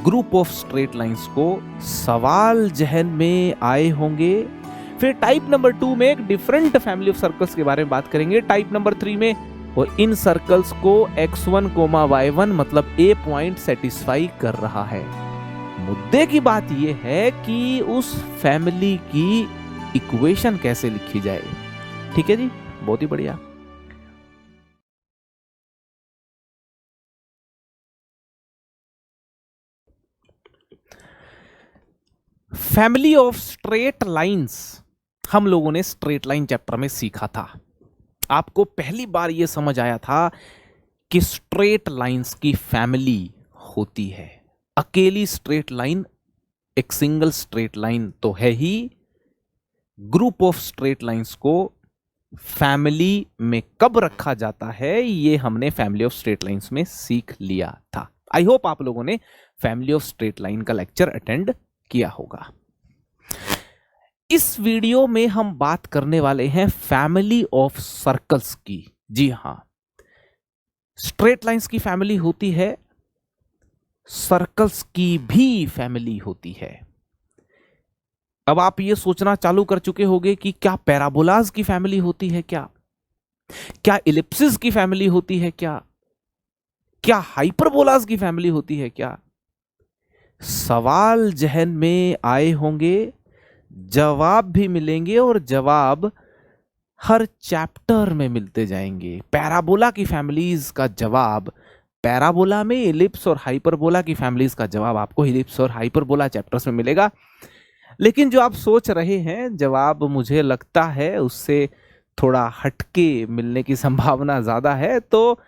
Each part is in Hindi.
ग्रुप ऑफ स्ट्रेट लाइंस को सवाल जहन में आए होंगे। फिर टाइप नंबर 2 में एक डिफरेंट फैमिली ऑफ सर्कल्स के बारे में बात करेंगे। टाइप नंबर 3 में वो इन सर्कल्स को x1, y1 मतलब a पॉइंट सेटिस्फाई कर रहा है। मुद्दे की बात यह है कि उस फैमिली की इक्वेशन कैसे लिखी जाए। ठीक है जी, बहुत ही बढ़िया। फैमिली ऑफ स्ट्रेट लाइंस हम लोगों ने स्ट्रेट लाइन चैप्टर में सीखा था। आपको पहली बार यह समझ आया था कि स्ट्रेट लाइंस की फैमिली होती है। अकेली स्ट्रेट लाइन, एक सिंगल स्ट्रेट लाइन तो है ही, ग्रुप ऑफ स्ट्रेट लाइंस को फैमिली में कब रखा जाता है ये हमने फैमिली ऑफ स्ट्रेट लाइंस में सीख लिया था। आई होप आप लोगों ने फैमिली ऑफ स्ट्रेट लाइन का लेक्चर अटेंड किया होगा। इस वीडियो में हम बात करने वाले हैं फैमिली ऑफ सर्कल्स की। जी हां, स्ट्रेट लाइंस की फैमिली होती है, सर्कल्स की भी फैमिली होती है। अब आप ये सोचना चालू कर चुके होंगे कि क्या पैराबोलाज की फैमिली होती है, क्या इलिप्सिस की फैमिली होती है, क्या हाइपरबोलाज की फैमिली होती है क्या? सवाल जहन में आए होंगे, जवाब भी मिलेंगे और जवाब हर चैप्टर में मिलते जाएंगे। पैराबोला की फैमिलीज का जवाब पैराबोला में, इलिप्स और हाइपरबोला की फैमिलीज का जवाब आपको इलिप्स और हाइपरबोला चैप्टर्स में मिलेगा। लेकिन जो आप सोच रहे हैं जवाब मुझे लगता है उससे थोड़ा हटके मिलने की संभावना ज्यादा है, तो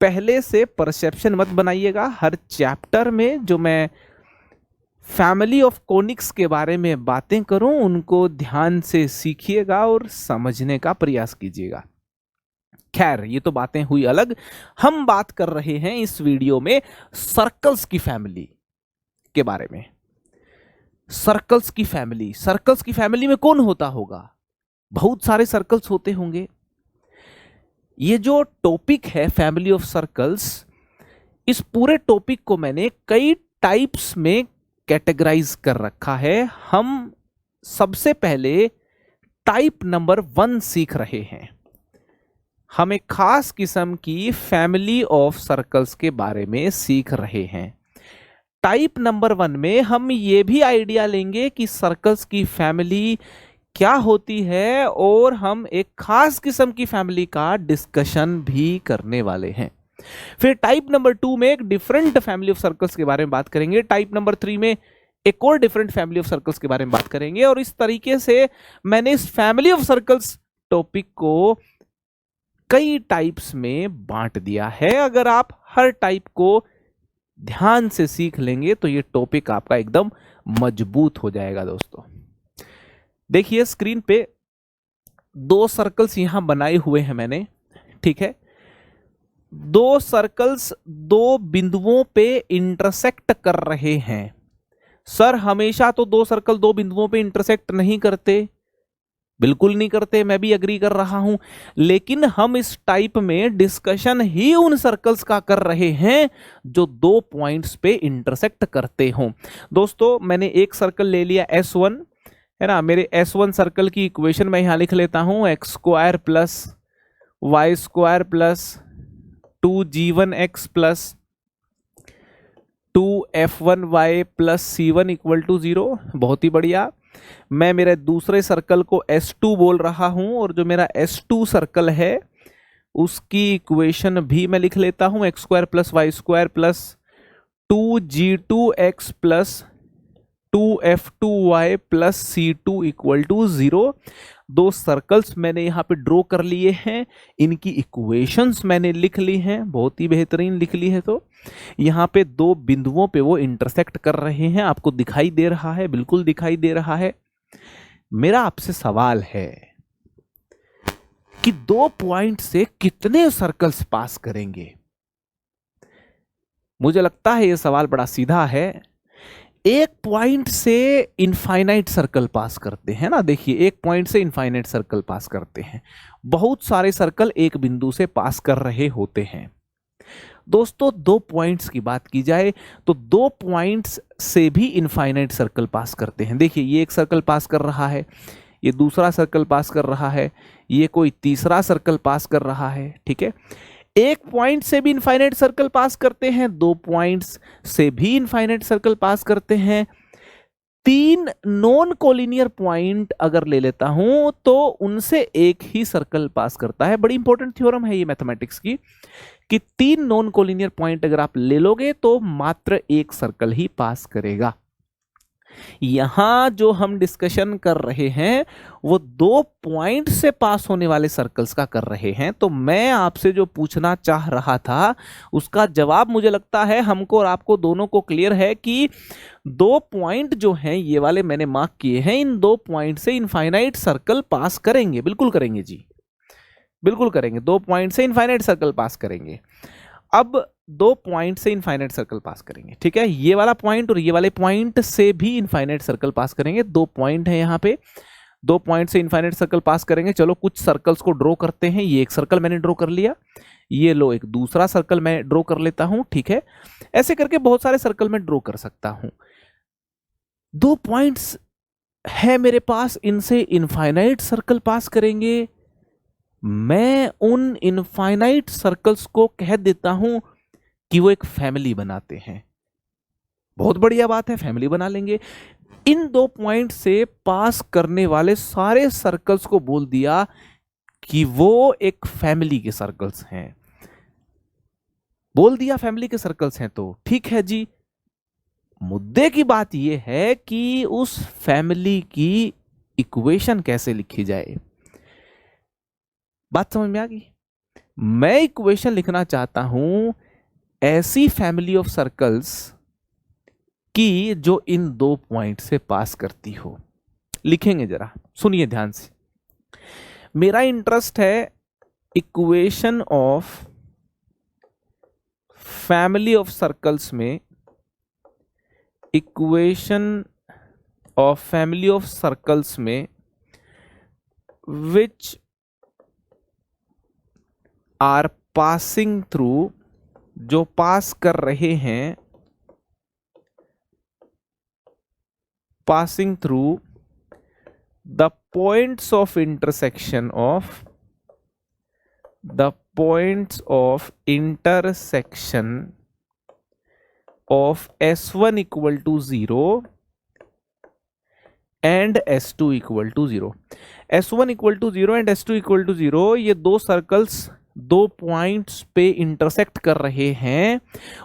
पहले से परसेप्शन मत बनाइएगा। हर चैप्टर में जो मैं फैमिली ऑफ कोनिक्स के बारे में बातें करूं उनको ध्यान से सीखिएगा और समझने का प्रयास कीजिएगा। खैर, ये तो बातें हुई अलग। हम बात कर रहे हैं इस वीडियो में सर्कल्स की फैमिली के बारे में। सर्कल्स की फैमिली में कौन होता होगा? बहुत सारे सर्कल्स होते होंगे। ये जो टॉपिक है फैमिली ऑफ सर्कल्स, इस पूरे टॉपिक को मैंने कई टाइप्स में कैटेगराइज कर रखा है। हम सबसे पहले टाइप नंबर 1 सीख रहे हैं। हम एक खास किस्म की फैमिली ऑफ सर्कल्स के बारे में सीख रहे हैं। टाइप नंबर 1 में हम ये भी आइडिया लेंगे कि सर्कल्स की फैमिली क्या होती है और हम एक खास किस्म की फैमिली का डिस्कशन भी करने वाले हैं। फिर टाइप नंबर 2 में एक डिफरेंट फैमिली ऑफ सर्कल्स के बारे में बात करेंगे। टाइप नंबर 3 में एक और डिफरेंट फैमिली ऑफ सर्कल्स के बारे में बात करेंगे। और इस तरीके से मैंने इस फैमिली ऑफ सर्कल्स टॉपिक को कई टाइप्स में बांट दिया है। अगर आप हर टाइप को ध्यान से सीख लेंगे तो ये टॉपिक आपका एकदम मजबूत हो जाएगा। दोस्तों देखिए स्क्रीन पे 2 सर्कल्स यहां बनाए हुए हैं मैंने, ठीक है। 2 सर्कल्स 2 बिंदुओं पे इंटरसेक्ट कर रहे हैं। सर हमेशा तो 2 सर्कल 2 बिंदुओं पे इंटरसेक्ट नहीं करते, बिल्कुल नहीं करते, मैं भी एग्री कर रहा हूं। लेकिन हम इस टाइप में डिस्कशन ही उन सर्कल्स का कर रहे हैं जो 2 पॉइंट्स पे इंटरसेक्ट करते हों। दोस्तों मैंने एक सर्कल ले लिया S1, है ना। मेरे S1 सर्कल की इक्वेशन मैं यहां लिख लेता हूं, x² plus y² plus 2g1x plus 2f1y plus c1 equal to 0। बहुत ही बढ़िया। मैं मेरे दूसरे सर्कल को S2 बोल रहा हूं और जो मेरा S2 सर्कल है उसकी इक्वेशन भी मैं लिख लेता हूं, x² plus y² plus 2g2x plus 2f2y plus c2 equal to 0। 2 circles मैंने यहां पे ड्रॉ कर लिए हैं, इनकी इक्वेशंस मैंने लिख ली हैं, बहुत ही बेहतरीन लिख ली है। तो यहां पे 2 बिंदुओं पे वो इंटरसेक्ट कर रहे हैं, आपको दिखाई दे रहा है, बिल्कुल दिखाई दे रहा है। मेरा आपसे सवाल है कि 2 पॉइंट से कितने सर्कल्स पास करेंगे? मुझे लगता है यह सवाल बड़ा सीधा है। 1 पॉइंट से इनफाइनाइट सर्कल पास करते हैं ना। देखिए 1 पॉइंट से इनफाइनाइट सर्कल पास करते हैं। बहुत सारे सर्कल एक बिंदु से पास कर रहे होते हैं। दोस्तों 2 पॉइंट्स की बात की जाए तो 2 पॉइंट्स से भी इनफाइनाइट सर्कल पास करते हैं। देखिए ये एक सर्कल पास कर रहा है, ये दूसरा सर्कल पास कर रहा है, ये कोई तीसरा सर्कल पास कर रहा है, ठीक है। एक पॉइंट से भी इनफाइनाइट सर्कल पास करते हैं, 2 पॉइंट्स से भी इनफाइनाइट सर्कल पास करते हैं, 3 नॉन कोलिनियर पॉइंट अगर ले लेता हूं तो उनसे एक ही सर्कल पास करता है। बड़ी इंपॉर्टेंट थ्योरम है ये मैथमेटिक्स की कि 3 नॉन कोलिनियर पॉइंट अगर आप ले लोगे तो मात्र एक सर्कल ही पास करेगा। यहां जो हम डिस्कशन कर रहे हैं वो 2 पॉइंट से पास होने वाले सर्कल्स का कर रहे हैं। तो मैं आपसे जो पूछना चाह रहा था उसका जवाब मुझे लगता है हमको और आपको दोनों को क्लियर है कि 2 पॉइंट जो हैं ये वाले मैंने मार्क किए हैं, इन 2 पॉइंट से इनफाइनाइट सर्कल पास करेंगे। बिल्कुल करेंगे जी, बिल्कुल करेंगे। 2 पॉइंट से इनफाइनाइट सर्कल पास करेंगे। अब 2 पॉइंट से इनफाइनाइट सर्कल पास करेंगे, ठीक है। ये वाला पॉइंट और ये वाले पॉइंट से भी इनफाइनाइट सर्कल पास करेंगे। 2 पॉइंट है यहाँ पे, 2 पॉइंट से इनफाइनाइट सर्कल पास करेंगे। चलो कुछ सर्कल्स को ड्रॉ करते हैं। ये एक सर्कल मैंने ड्रॉ कर लिया, ये लो एक दूसरा सर्कल मैं ड्रॉ कर लेता हूं, ठीक है। ऐसे करके बहुत सारे सर्कल मैं ड्रॉ कर सकता हूं। 2 पॉइंट्स है मेरे पास, इनसे इनफाइनाइट सर्कल पास करेंगे। मैं उन इनफाइनाइट सर्कल्स को कह देता हूं कि वो एक फैमिली बनाते हैं। बहुत बढ़िया बात है, फैमिली बना लेंगे। इन 2 पॉइंट से पास करने वाले सारे सर्कल्स को बोल दिया कि वो एक फैमिली के सर्कल्स हैं। बोल दिया फैमिली के सर्कल्स हैं तो ठीक है जी। मुद्दे की बात यह है कि उस फैमिली की इक्वेशन कैसे लिखी जाए। बात समझ में आ गई? मैं इक्वेशन लिखना चाहता हूं ऐसी फैमिली ऑफ सर्कल्स की जो इन 2 पॉइंट से पास करती हो। लिखेंगे, जरा सुनिए ध्यान से। मेरा इंटरेस्ट है equation of family of circles में, equation of family of circles में विच आर पासिंग थ्रू, जो पास कर रहे हैं, passing through the points of intersection of, the points of intersection of S1 equal to 0 and S2 equal to 0। S1 equal to 0 and S2 equal to 0, ये 2 सर्कल्स 2 पॉइंट्स पे इंटरसेक्ट कर रहे हैं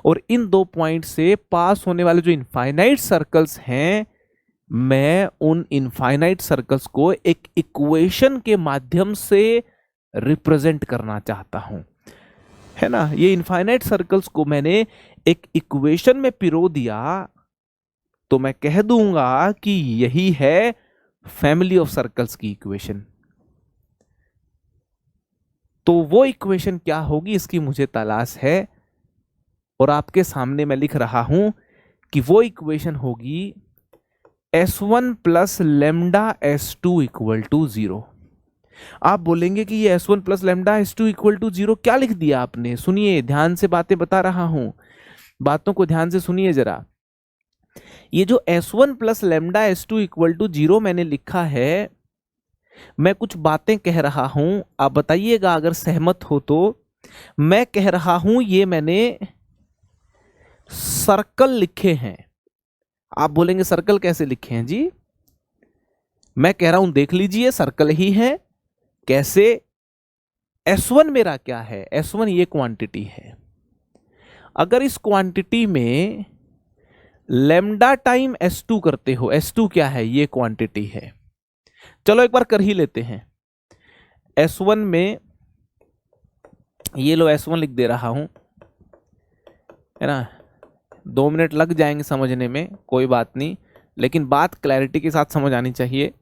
और इन 2 पॉइंट से पास होने वाले जो इनफाइनाइट सर्कल्स हैं, मैं उन इनफाइनाइट सर्कल्स को एक इक्वेशन के माध्यम से रिप्रेजेंट करना चाहता हूं, है ना। ये इनफाइनाइट सर्कल्स को मैंने एक इक्वेशन में पिरो दिया तो मैं कह दूंगा कि यही है फैमिली ऑफ सर्कल्स की इक्वेशन। तो वो इक्वेशन क्या होगी इसकी मुझे तलाश है और आपके सामने मैं लिख रहा हूं कि वो इक्वेशन होगी S1 plus lambda S2 equal to 0। आप बोलेंगे कि ये S1 plus lambda S2 equal to 0 क्या लिख दिया आपने? सुनिए, ध्यान से बातें बता रहा हूं, बातों को ध्यान से सुनिए जरा। ये जो S1 plus lambda S2 equal to 0 मैंने लिखा है, मैं कुछ बातें कह रहा हूं, आप बताइएगा अगर सहमत हो तो। मैं कह रहा हूं ये मैंने सर्कल लिखे हैं। आप बोलेंगे सर्कल कैसे लिखे हैं जी? मैं कह रहा हूं देख लीजिए, सर्कल ही है। कैसे? S1 मेरा क्या है? S1 ये क्वांटिटी है। अगर इस क्वांटिटी में लेमडा टाइम S2 करते हो, S2 क्या है? ये क्वांटिटी है। चलो एक बार कर ही लेते हैं। S1 में ये लो S1 लिख दे रहा हूं, है ना। 2 मिनट लग जाएंगे समझने में, कोई बात नहीं, लेकिन बात क्लैरिटी के साथ समझ आनी चाहिए।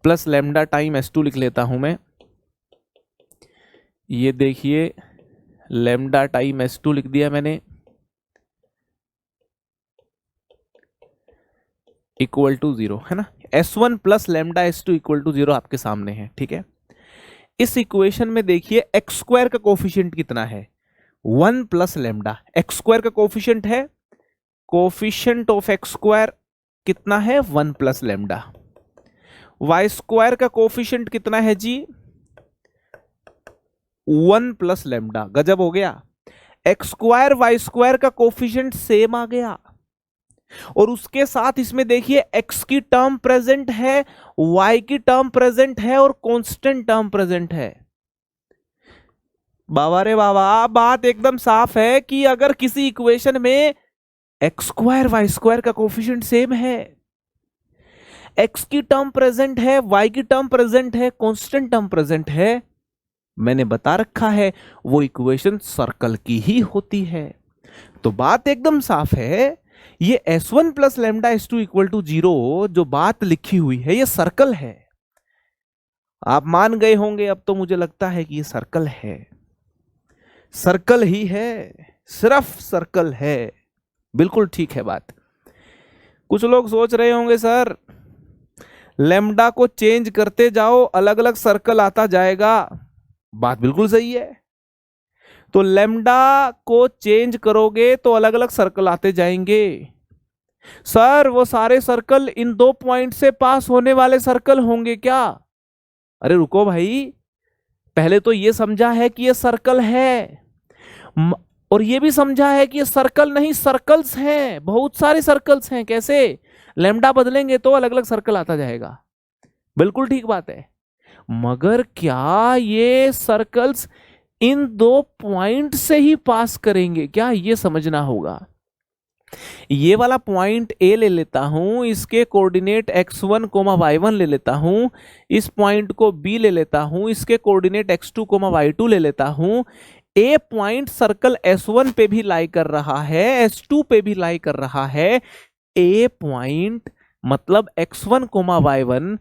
प्लस लेमडा टाइम S2 लिख लेता हूं मैं। ये देखिए लेमडा टाइम S2 लिख दिया मैंने, इक्वल टू 0, है ना। S1 plus lambda S2 equal to 0 आपके सामने है, ठीक है। इस इक्वेशन में देखिए x स्क्वायर का कोफिशिएंट कितना है? 1 प्लस लेमडा, एक्स स्क्वायर का कोफिशिएंट है, कोफिशिएंट ऑफ एक्स स्क्वायर कितना है 1 प्लस लेमडा। वाई स्क्वायर का कोफिशिएंट कितना है जी 1 प्लस लेमडा। गजब हो गया, एक्स स्क्वायर वाई स्क्वायर का कोफिशिएंट सेम आ गया, और उसके साथ इसमें देखिए एक्स की टर्म प्रेजेंट है, वाई की टर्म प्रेजेंट है और कांस्टेंट टर्म प्रेजेंट है। बाबा रे बाबा, बात एकदम साफ है कि अगर किसी इक्वेशन में एक्स स्क्वायर वाई स्क्वायर का कोफिशिएंट सेम है, एक्स की टर्म प्रेजेंट है, वाई की टर्म प्रेजेंट है, कांस्टेंट टर्म प्रेजेंट है, मैंने बता रखा है वो इक्वेशन सर्कल की ही होती है। तो बात एकदम साफ है, ये S1 plus lambda S2 equal to 0 जो बात लिखी हुई है ये सर्कल है। आप मान गए होंगे अब तो, मुझे लगता है कि ये सर्कल है, सर्कल ही है, सिर्फ सर्कल है। बिल्कुल ठीक है बात। कुछ लोग सोच रहे होंगे सर लेमडा को चेंज करते जाओ अलग अलग सर्कल आता जाएगा। बात बिल्कुल सही है, तो लेमडा को चेंज करोगे तो अलग अलग सर्कल आते जाएंगे। सर वो सारे सर्कल इन 2 पॉइंट से पास होने वाले सर्कल होंगे क्या? अरे रुको भाई, पहले तो ये समझा है कि ये सर्कल है, और ये भी समझा है कि ये सर्कल नहीं सर्कल्स हैं, बहुत सारे सर्कल्स हैं। कैसे? लेमडा बदलेंगे तो अलग अलग सर्कल आता जाएगा। बिल्कुल ठीक बात है, मगर क्या ये सर्कल्स इन 2 पॉइंट से ही पास करेंगे क्या? ये समझना होगा। ये वाला पॉइंट ए ले लेता हूं, इसके कोऑर्डिनेट x1 y1 ले लेता हूं, इस पॉइंट को b ले लेता हूं, इसके कोऑर्डिनेट x2 y2 ले लेता हूं। ए पॉइंट सर्कल S1 पे भी लाई कर रहा है, S2 पे भी लाई कर रहा है। ए पॉइंट मतलब x1 y1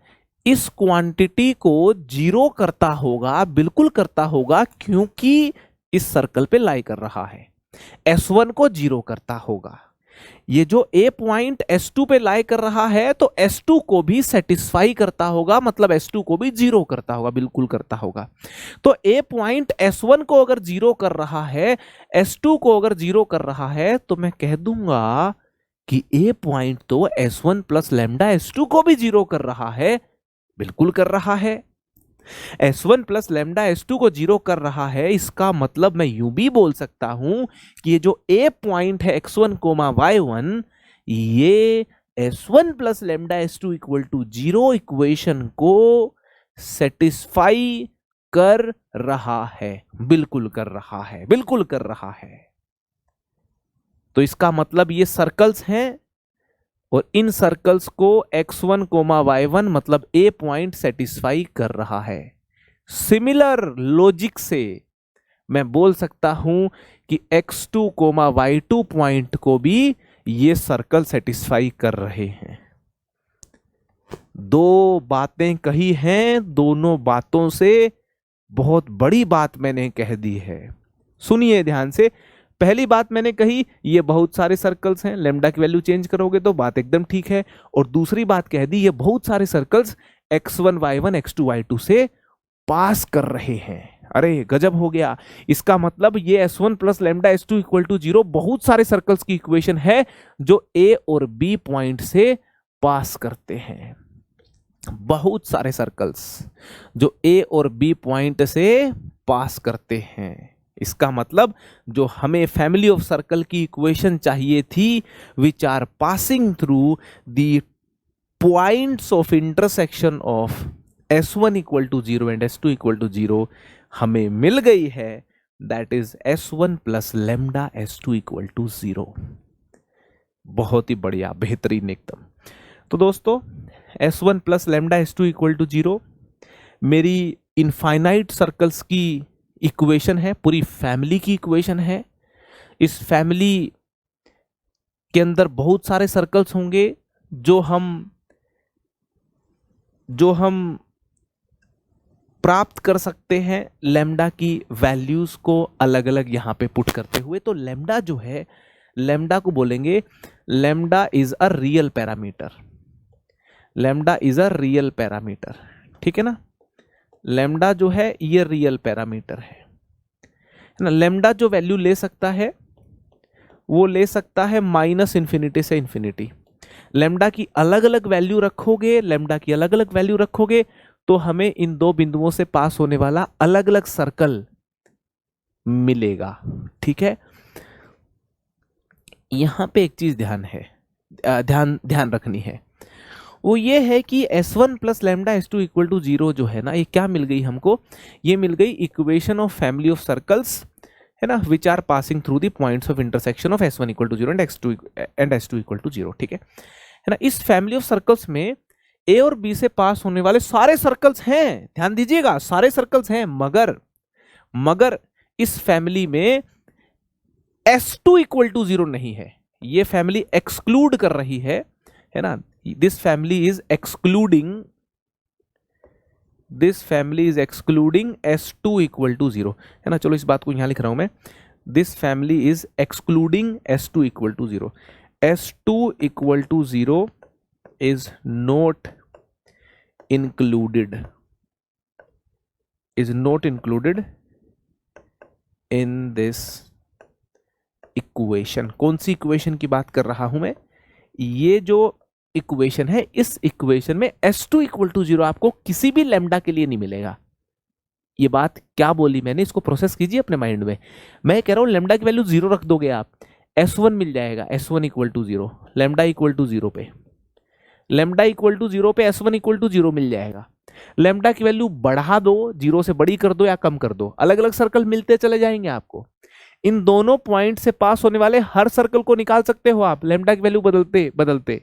इस क्वांटिटी को 0 करता होगा, बिल्कुल करता होगा, क्योंकि इस सर्कल पे लाई कर रहा है, S1 को 0 करता होगा। ये जो ए पॉइंट S2 पे लाई कर रहा है तो S2 को भी सेटिस्फाई करता होगा, मतलब S2 को भी 0 करता होगा, बिल्कुल करता होगा। तो ए पॉइंट S1 को अगर 0 कर रहा है, S2 को अगर 0 कर रहा है, तो मैं कह दूंगा कि ए पॉइंट तो S1 प्लस लेमडा S2 को भी 0 कर रहा है, बिल्कुल कर रहा है। S1 प्लस लेमडा S2 को 0 कर रहा है, इसका मतलब मैं यूं भी बोल सकता हूं कि ये जो ए पॉइंट है x1 y1, ये S1 plus lambda S2 equal to 0 equation को सेटिस्फाई कर रहा है, बिल्कुल कर रहा है, बिल्कुल कर रहा है। तो इसका मतलब ये सर्कल्स हैं, और इन सर्कल्स को x1 y1 मतलब ए पॉइंट सेटिस्फाई कर रहा है। सिमिलर लॉजिक से मैं बोल सकता हूं कि x2 y2 पॉइंट को भी ये सर्कल सेटिस्फाई कर रहे हैं। 2 बातें कही हैं, दोनों बातों से बहुत बड़ी बात मैंने कह दी है। सुनिए ध्यान से। पहली बात मैंने कही ये बहुत सारे सर्कल्स हैं, लेमडा की वैल्यू चेंज करोगे तो बात एकदम ठीक है। और दूसरी बात कह दी ये बहुत सारे circles x1 y1 x2 y2 से पास कर रहे हैं। अरे गजब हो गया, इसका मतलब ये S1 plus lambda S2 equal to 0 बहुत सारे सर्कल्स की इक्वेशन है जो A और B पॉइंट से पास करते हैं। बहुत सारे सर्कल्स जो A और B पॉइंट से पास करते हैं। इसका मतलब जो हमें फैमिली ऑफ सर्कल की इक्वेशन चाहिए थी, which are passing through the points of intersection of S1 equal to 0 and S2 equal to 0, हमें मिल गई है। That is S1 plus lambda S2 equal to 0। बहुत ही बढ़िया, बेहतरीन एकदम। तो दोस्तों S1 plus lambda S2 equal to 0 मेरी इनफाइनाइट सर्कल्स की इक्वेशन है, पूरी फैमिली की इक्वेशन है। इस फैमिली के अंदर बहुत सारे सर्कल्स होंगे जो हम प्राप्त कर सकते हैं लेमडा की वैल्यूज को अलग अलग यहां पे पुट करते हुए। तो लेमडा जो है, लेमडा को बोलेंगे lambda is a real parameter, lambda is a real parameter, ठीक है ना। लेमडा जो है ये रियल पैरामीटर है। है ना। लेमडा जो वैल्यू ले सकता है वो ले सकता है माइनस इन्फिनिटी से इन्फिनिटी। लेमडा की अलग अलग वैल्यू रखोगे, लेमडा की अलग अलग वैल्यू रखोगे तो हमें इन दो बिंदुओं से पास होने वाला अलग अलग सर्कल मिलेगा। ठीक है, यहां पे एक चीज ध्यान रखनी है, वो ये है कि S1 plus lambda S2 equal to 0 जो है ना, ये क्या मिल गई हमको, ये मिल गई equation of family of circles, है ना, which are passing through the points of intersection of S1 equal to 0 and S2 equal to 0। ठीक है ना। इस फैमिली ऑफ सर्कल्स में ए और बी से पास होने वाले सारे सर्कल्स हैं, ध्यान दीजिएगा, सारे सर्कल्स हैं, मगर इस फैमिली में S2 इक्वल टू 0 नहीं है। ये फैमिली एक्सक्लूड कर रही है ना। This family is excluding S2 equal to 0, है ना। चलो इस बात को यहां लिख रहा हूं मैं, this family is excluding S2 equal to 0। S2 equal to 0 is not included in this equation. कौन सी इक्वेशन की बात कर रहा हूं मैं, ये जो इक्वेशन है, इस इक्वेशन में S2 इक्वल टू 0 आपको किसी भी लेमडा के लिए नहीं मिलेगा। ये बात क्या बोली मैंने, इसको प्रोसेस कीजिए अपने माइंड में। मैं कह रहा हूं लेमडा की वैल्यू 0 रख दोगे आप, S1 मिल जाएगा, S1 equal to 0, lambda equal to 0 पे, लेमडा इक्वल टू 0 पे S1 इक्वल टू 0 मिल जाएगा। लेमडा की वैल्यू बढ़ा दो, 0 से बड़ी कर दो या कम कर दो, अलग अलग सर्कल मिलते चले जाएंगे आपको। इन दोनों पॉइंट से पास होने वाले हर सर्कल को निकाल सकते हो आप लेमडा की वैल्यू बदलते बदलते,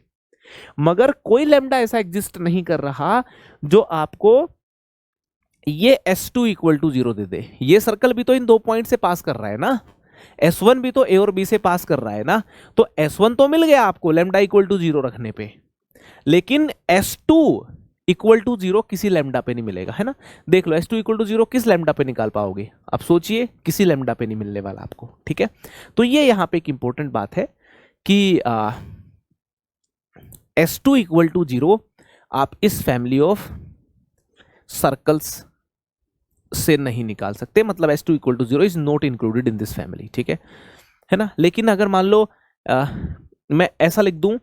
मगर कोई लेमडा ऐसा एग्जिस्ट नहीं कर रहा जो आपको ये S2 इक्वल टू 0 दे दे। ये सर्कल भी तो इन दो पॉइंट से पास कर रहा है ना, S1 भी तो A और B से पास कर रहा है ना, तो S1 तो मिल गया आपको लेमडा इक्वल टू 0 रखने पे, लेकिन S2 इक्वल टू 0 किसी लेमडा पे नहीं मिलेगा, है ना। देख लो S2 इक्वल टू 0 किस लेमडा पे निकाल पाओगे, अब सोचिए, किसी लेमडा पे नहीं मिलने वाला आपको। ठीक है, तो ये यहां पे एक इंपॉर्टेंट बात है कि S2 इक्वल टू 0 आप इस फैमिली ऑफ सर्कल्स से नहीं निकाल सकते, मतलब S2 equal to 0 is not included in this family. ठीक है ना। लेकिन अगर मान लो मैं ऐसा लिख दूं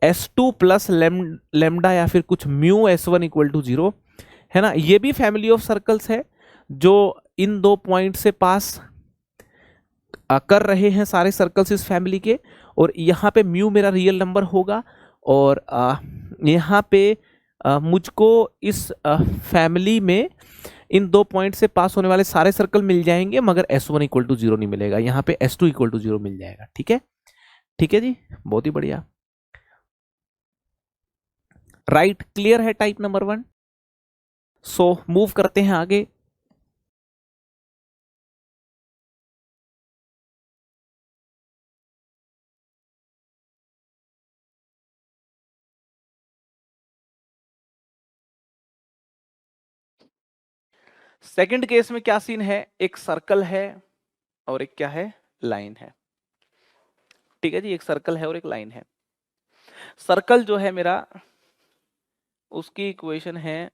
S2 प्लस लेमडा या फिर कुछ म्यू S1 इक्वल टू 0, है ना, ये भी फैमिली ऑफ सर्कल्स है जो इन दो पॉइंट से पास कर रहे हैं सारे सर्कल्स इस फैमिली के, और यहाँ पे म्यू मेरा रियल नंबर होगा, और यहाँ पे मुझको इस फैमिली में इन दो पॉइंट से पास होने वाले सारे सर्कल मिल जाएंगे, मगर S1 इक्वल टू 0 नहीं मिलेगा, यहाँ पे S2 इक्वल टू 0 मिल जाएगा। ठीक है जी, बहुत ही बढ़िया। राइट, क्लियर है टाइप नंबर 1। सो मूव करते हैं आगे। सेकंड केस में क्या सीन है, एक सर्कल है और एक क्या है, लाइन है। ठीक है जी, एक सर्कल है और एक लाइन है। सर्कल जो है मेरा, उसकी इक्वेशन है,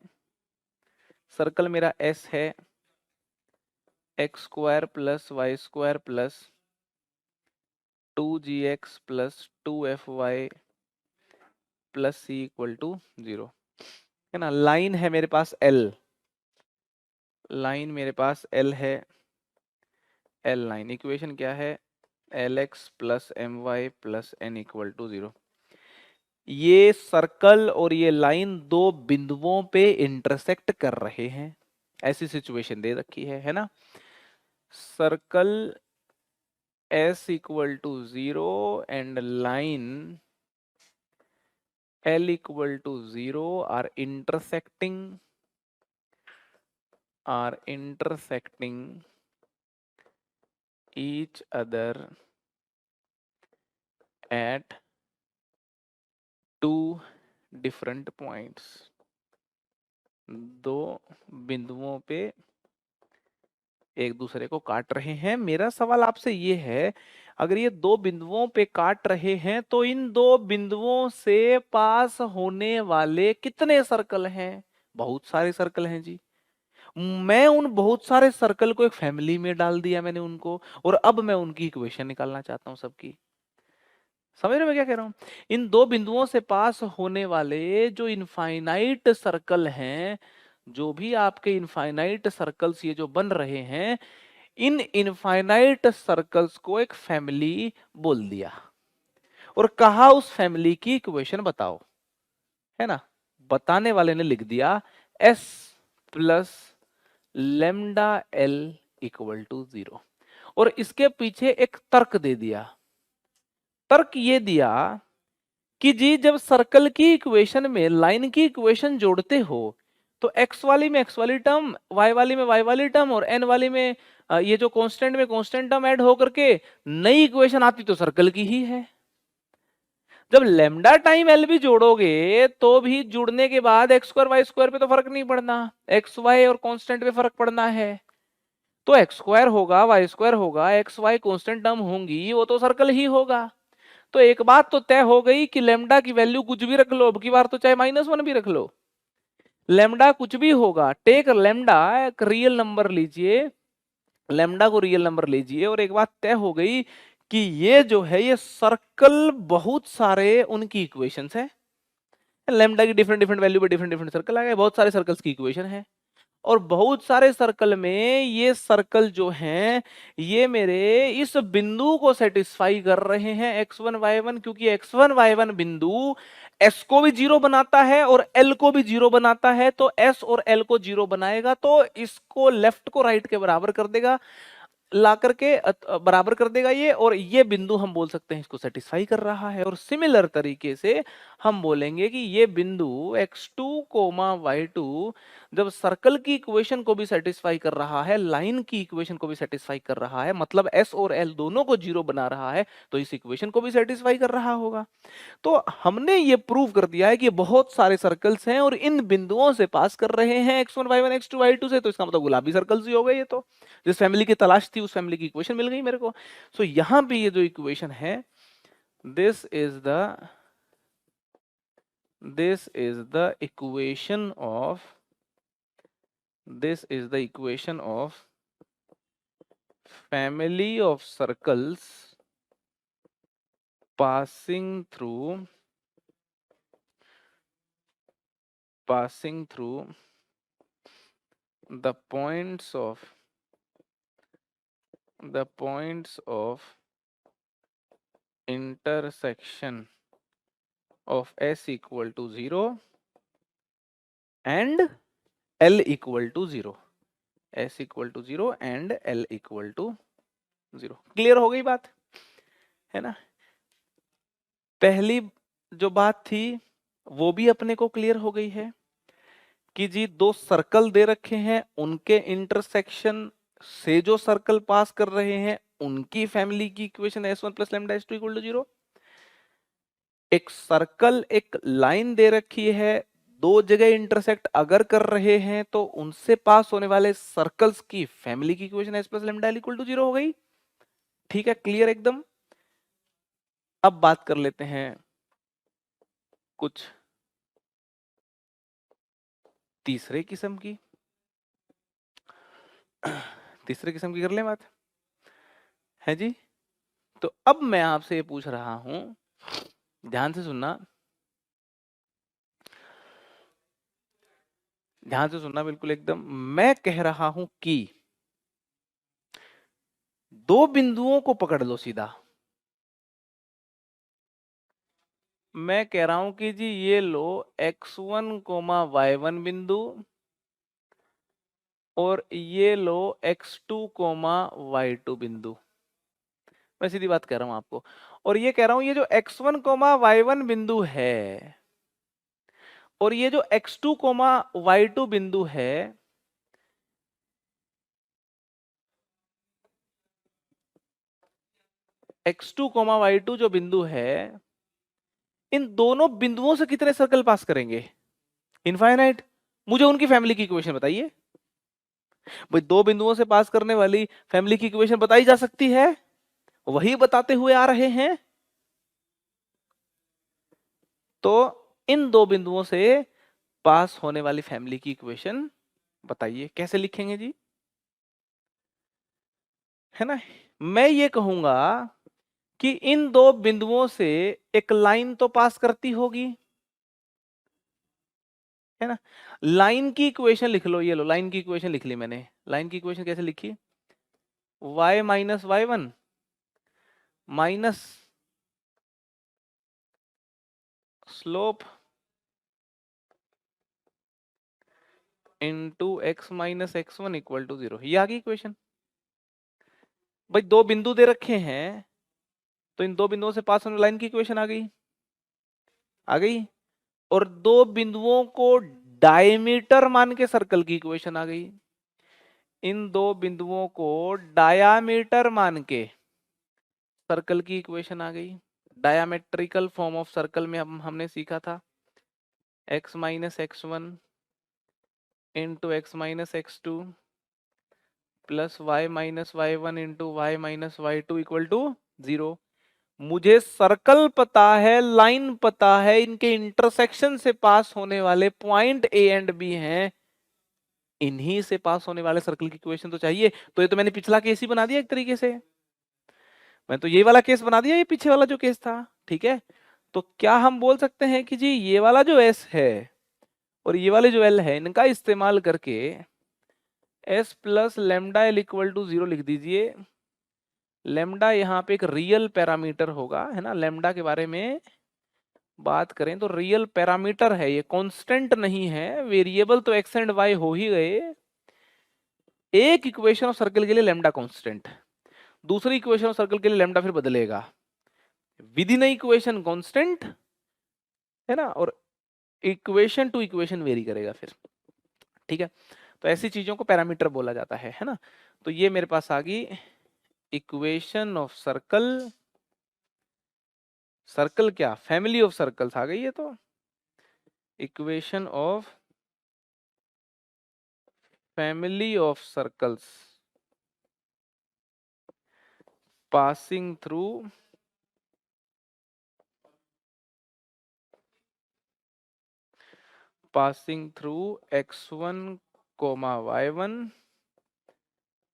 सर्कल मेरा S है x² plus y² plus 2gx plus 2fy plus c equal to 0, है ना। लाइन है मेरे पास L, लाइन मेरे पास L है, L लाइन, इक्वेशन क्या है, Lx plus my plus n equal to 0। ये सर्कल और ये लाइन दो बिंदुओं पे इंटरसेक्ट कर रहे हैं, ऐसी सिचुएशन दे रखी है ना। Circle S equal to 0 and line L equal to 0 are intersecting each other at two different points। दो बिंदुओं पे एक दूसरे को काट रहे हैं। मेरा सवाल आपसे ये है, अगर ये दो बिंदुओं पे काट रहे हैं तो इन दो बिंदुओं से पास होने वाले कितने सर्कल हैं? बहुत सारे सर्कल हैं जी। मैं उन बहुत सारे सर्कल को एक फैमिली में डाल दिया मैंने उनको, और अब मैं उनकी इक्वेशन निकालना चाहता हूं सबकी। समझ रहे हो मैं क्या कह रहा हूं? इन दो बिंदुओं से पास होने वाले जो इनफाइनाइट सर्कल हैं, जो भी आपके इनफाइनाइट सर्कल्स ये जो बन रहे हैं, इन इनफाइनाइट सर्कल्स को एक फैमिली बोल दिया और कहा उस फैमिली की इक्वेशन बताओ, है ना। बताने वाले ने लिख दिया s plus lambda L equal to 0, और इसके पीछे एक तर्क दे दिया। तर्क ये दिया कि जी जब सर्कल की इक्वेशन में लाइन की इक्वेशन जोड़ते हो तो x वाली में x वाली टर्म, y वाली में y वाली टर्म और n वाली में ये जो कांस्टेंट में कांस्टेंट टर्म ऐड होकर के नई इक्वेशन आती तो सर्कल की ही है। जब लेमडा टाइम एल भी जोड़ोगे तो भी जुड़ने के बाद एक्स स्क्वायर वाई स्क्वायर पे तो फर्क नहीं पड़ना, एक्स वाई और कांस्टेंट पे फर्क पड़ना है। तो एक्स स्क्वायर होगा, वाई स्क्वायर होगा, एक्स वाई कांस्टेंट टर्म होंगी, वो तो सर्कल ही होगा। तो एक बात तो तय हो गई कि लेमडा की वैल्यू कुछ भी रख लो, अब की बार तो चाहे -1 भी रख लो, लेमडा कुछ भी होगा। टेक लेमडा एक रियल नंबर लीजिए, लेमडा को रियल नंबर लीजिए, और एक बात तय हो गई कि ये जो है ये सर्कल बहुत सारे उनकी इक्वेशंस है। लेमडा की डिफरेंट डिफरेंट वैल्यू पे डिफरेंट डिफरेंट सर्कल आ गए, बहुत सारे सर्कल्स की इक्वेशन है, और बहुत सारे सर्कल में ये सर्कल जो हैं ये मेरे इस बिंदु को सेटिस्फाई कर रहे हैं x1 y1, क्योंकि x1 y1 बिंदु s को भी 0 बनाता है और l को भी 0 बनाता है। तो s और l को 0 बनाएगा तो इसको लेफ्ट को राइट के बराबर कर देगा, ला करके बराबर कर देगा ये, और ये बिंदु हम बोल सकते हैं इसको सेटिस्फाई कर रहा है। और सिमिलर तरीके से हम बोलेंगे कि ये बिंदु x2 y2 जब सर्कल की इक्वेशन को भी सेटिस्फाई कर रहा है, लाइन की इक्वेशन को भी सेटिस्फाई कर रहा है, मतलब s और l दोनों को 0 बना रहा है, तो इस इक्वेशन को भी सेटिस्फाई कर रहा होगा। तो हमने ये प्रूव कर दिया है कि बहुत सारे सर्कल्स हैं और इन बिंदुओं से पास कर रहे हैं x1 y1 x2 y2 से, तो इसका मतलब गुलाबी सर्कल्स ही हो गए ये। तो जिस फैमिली की तलाश थी उस फैमिली की इक्वेशन मिल गई मेरे को। सो यहां पे ये जो इक्वेशन है, this is the equation of family of circles passing through the points of intersection of s equal to 0 and l equal to 0, s equal to 0 and l equal to 0। Clear हो गई बात, है ना। पहली जो बात थी वो भी अपने को क्लियर हो गई है कि जी दो सर्कल दे रखे हैं, उनके इंटरसेक्शन से जो सर्कल पास कर रहे हैं उनकी फैमिली की equation s1 plus lambda s2 equal to 0। एक सर्कल एक लाइन दे रखी है, दो जगह इंटरसेक्ट अगर कर रहे हैं तो उनसे पास होने वाले सर्कल्स की फैमिली की equation s plus lambda l equal to 0 हो गई। ठीक है, क्लियर एकदम। अब बात कर लेते हैं कुछ तीसरे किस्म की कर लें बात, है जी। तो अब मैं आपसे ये पूछ रहा हूं, ध्यान से सुनना, बिल्कुल एकदम। मैं कह रहा हूं कि दो बिंदुओं को पकड़ लो सीधा। मैं कह रहा हूं कि जी ये लो x1 y1 बिंदु और ये लो x2 y2 बिंदु। मैं सीधी बात कह रहा हूं आपको, और ये कह रहा हूं ये जो x1 y1 बिंदु है और ये जो x2 y2 बिंदु है, x2 y2 जो बिंदु है, इन दोनों बिंदुओं से कितने सर्कल पास करेंगे? इनफाइनाइट। मुझे उनकी फैमिली की इक्वेशन बताइए भाई। दो बिंदुओं से पास करने वाली फैमिली की इक्वेशन बताई जा सकती है, वही बताते हुए आ रहे हैं। तो इन दो बिंदुओं से पास होने वाली फैमिली की इक्वेशन बताइए कैसे लिखेंगे जी, है ना। मैं ये कहूंगा कि इन दो बिंदुओं से एक लाइन तो पास करती होगी, है ना। लाइन की इक्वेशन लिख लो, ये लो लाइन की इक्वेशन लिख ली मैंने। लाइन की इक्वेशन कैसे लिखी, y minus y1 minus slope into x minus x1 equal to 0। ये आ गई इक्वेशन। भाई दो बिंदु दे रखे हैं, तो इन दो बिंदुओं से पास होने लाइन की इक्वेशन आ गई, आ गई। और दो बिंदुओं को डायमीटर मान के सर्कल की इक्वेशन आ गई। इन दो बिंदुओं को डायामीटर मान के सर्कल की इक्वेशन आ गई। डायामेट्रिकल फॉर्म ऑफ सर्कल में हमने सीखा था x minus x1 into x minus x2 plus y minus y1 into y minus y2 equal to 0। मुझे सर्कल पता है, लाइन पता है, इनके इंटरसेक्शन से पास होने वाले पॉइंट ए एंड बी हैं, इन्हीं से पास होने वाले सर्कल की इक्वेशन तो चाहिए। तो ये तो मैंने पिछला केस ही बना दिया एक तरीके से, मैं तो ये वाला केस बना दिया, ये पीछे वाला जो केस था, ठीक है। तो क्या हम बोल सकते हैं कि जी ये वाला जो s है और ये वाले जो l है, इनका इस्तेमाल करके s plus lambda L equal to 0 लिख दीजिए। लेमडा यहाँ पे एक रियल पैरामीटर होगा, है ना। लेमडा के बारे में बात करें तो रियल पैरामीटर है, ये कांस्टेंट नहीं है। वेरिएबल तो x एंड y हो ही गए। एक इक्वेशन ऑफ सर्कल के लिए लेमडा कांस्टेंट, दूसरी इक्वेशन ऑफ सर्कल के लिए लेमडा फिर बदलेगा। विद इन इक्वेशन कांस्टेंट, है ना, और इक्वेशन टू इक्वेशन वेरी करेगा फिर, ठीक है। तो ऐसी चीजों को पैरामीटर बोला जाता है ना। तो ये मेरे पास आ गई इक्वेशन ऑफ सर्कल, सर्कल क्या, फैमिली ऑफ सर्कल्स आ गई है। तो equation of family of circles passing through x1 y1